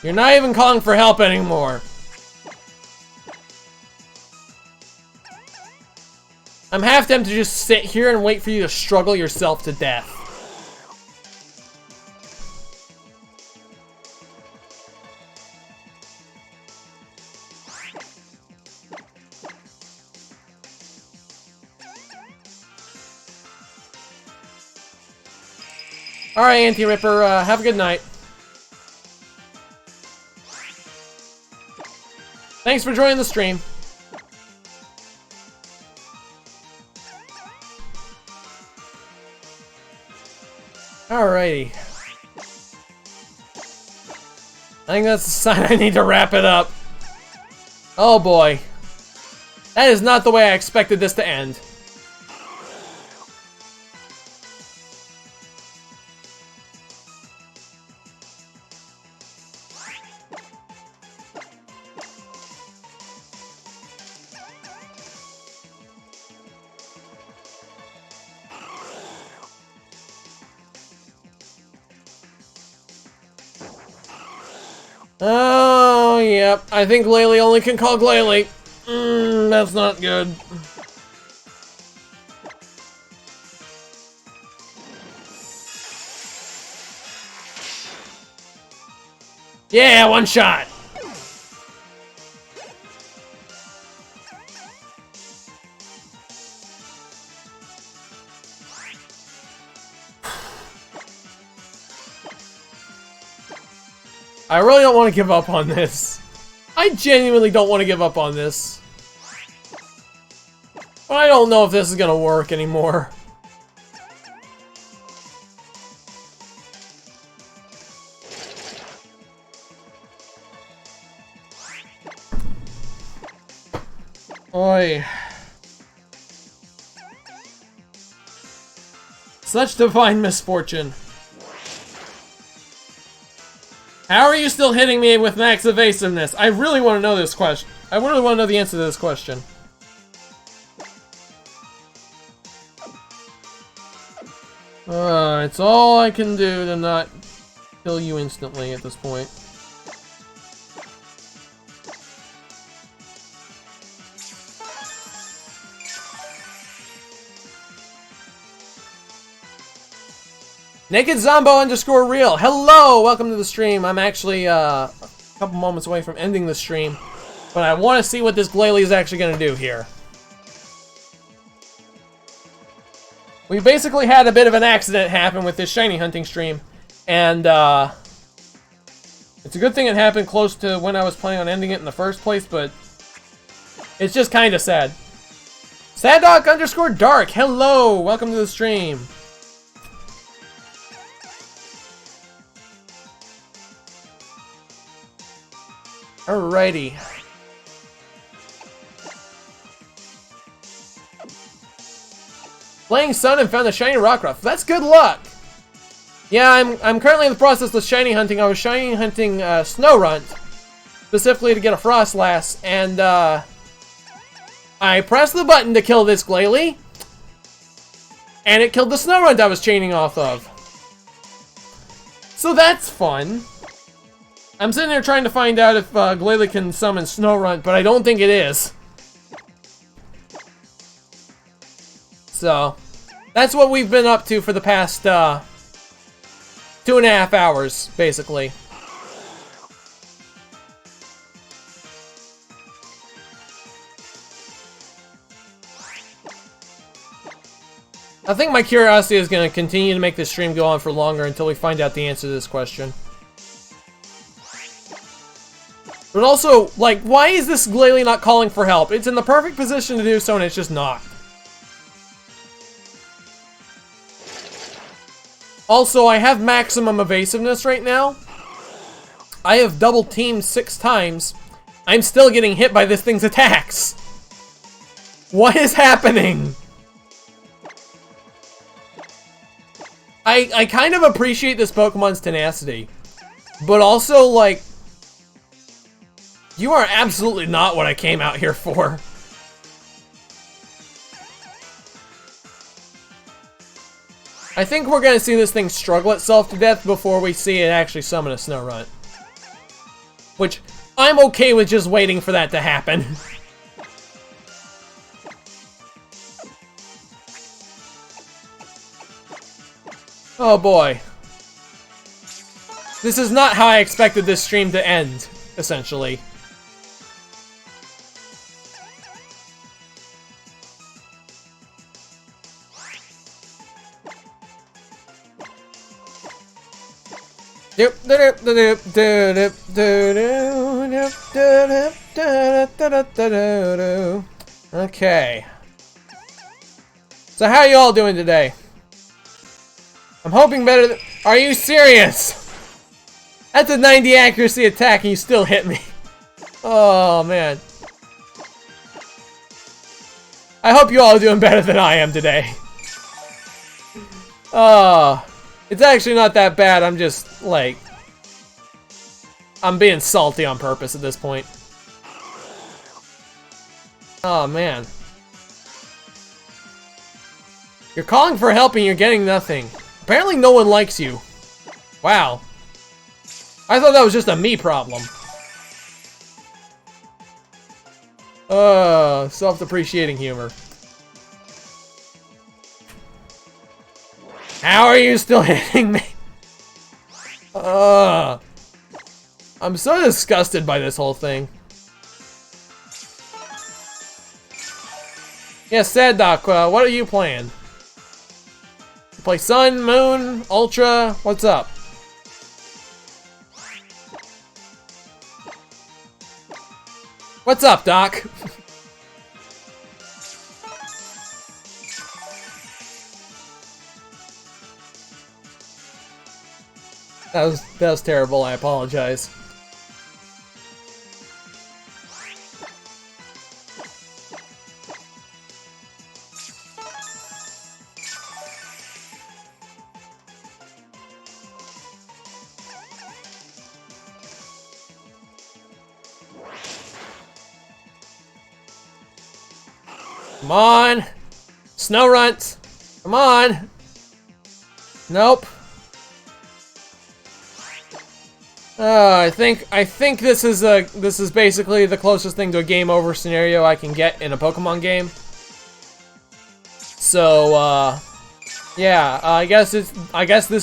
You're not even calling for help anymore. I'm half tempted to just sit here and wait for you to struggle yourself to death. Alright, Anti-Ripper, have a good night. Thanks for joining the stream. Alrighty. I think that's a sign I need to wrap it up. Oh boy. That is not the way I expected this to end. Oh, yep. I think Glalie only can call Glalie. That's not good. Yeah, one shot. I really don't want to give up on this. I genuinely don't want to give up on this. But I don't know if this is gonna work anymore. Oi. Such divine misfortune. How are you still hitting me with max evasiveness? I really want to know this question. I really want to know the answer to this question. It's all I can do to not kill you instantly at this point. Naked_Zombo_real. Hello, welcome to the stream. I'm actually a couple moments away from ending the stream, but I want to see what this Glalie is actually going to do here. We basically had a bit of an accident happen with this shiny hunting stream, and it's a good thing it happened close to when I was planning on ending it in the first place, but it's just kind of sad. SadDog_Dark. Hello, welcome to the stream. Alrighty. Playing Sun and found a shiny Rockruff. That's good luck. Yeah, I'm currently in the process of shiny hunting. I was shiny hunting Snorunt, specifically to get a Frostlass, and I pressed the button to kill this Glalie, and it killed the Snorunt I was chaining off of. So that's fun. I'm sitting there trying to find out if Glalie can summon Snorunt, but I don't think it is. So, that's what we've been up to for the past 2.5 hours, basically. I think my curiosity is going to continue to make this stream go on for longer until we find out the answer to this question. But also, like, why is this Glalie not calling for help? It's in the perfect position to do so, and it's just not. Also, I have maximum evasiveness right now. I have double teamed 6 times. I'm still getting hit by this thing's attacks. What is happening? I kind of appreciate this Pokemon's tenacity. But also, like, you are absolutely not what I came out here for. I think we're going to see this thing struggle itself to death before we see it actually summon a Snorunt. Which, I'm okay with just waiting for that to happen. Oh boy. This is not how I expected this stream to end, essentially. Okay. So how are you all doing today? I'm hoping better than... Are you serious? That's a 90 accuracy attack and you still hit me. Oh, man. I hope you all are doing better than I am today. Oh, it's actually not that bad. I'm just, like... I'm being salty on purpose at this point. Oh, man. You're calling for help and you're getting nothing. Apparently no one likes you. Wow. I thought that was just a me problem. Self-depreciating humor. How are you still hitting me? I'm so disgusted by this whole thing. Yes, Sad Doc, what are you playing? You play Sun, Moon, Ultra, what's up? What's up, Doc? That was terrible, I apologize. Come on! Snow runt! Come on! Nope. I think this is basically the closest thing to a game over scenario I can get in a Pokemon game. So yeah, I guess this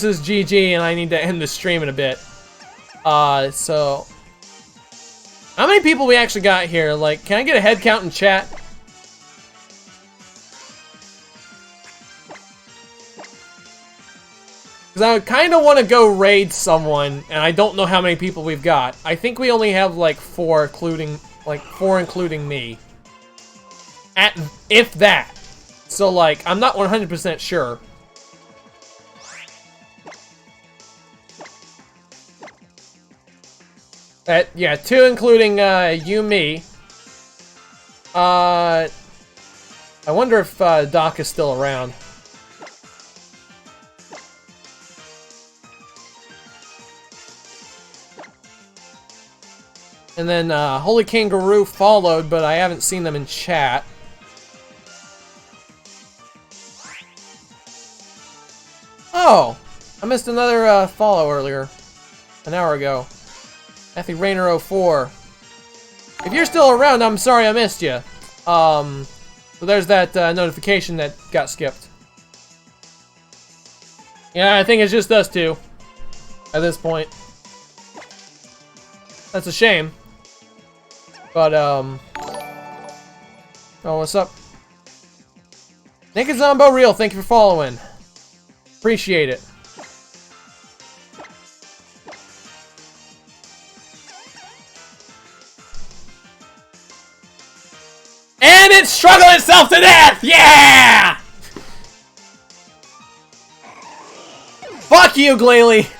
is GG and I need to end the stream in a bit. So how many people we actually got here? Like, can I get a head count in chat? Because I kind of want to go raid someone, and I don't know how many people we've got. I think we only have like four including me. If that. So like, I'm not 100% sure. Yeah, 2 including you, me. I wonder if Doc is still around. And then Holy Kangaroo followed, but I haven't seen them in chat. Oh! I missed another follow earlier. An hour ago. Matthew Rayner 04. If you're still around, I'm sorry I missed you. So there's that notification that got skipped. Yeah, I think it's just us two. At this point. That's a shame. But, oh, what's up? Naked Zombo Real, thank you for following. Appreciate it. And it struggled itself to death! Yeah! Fuck you, Glalie!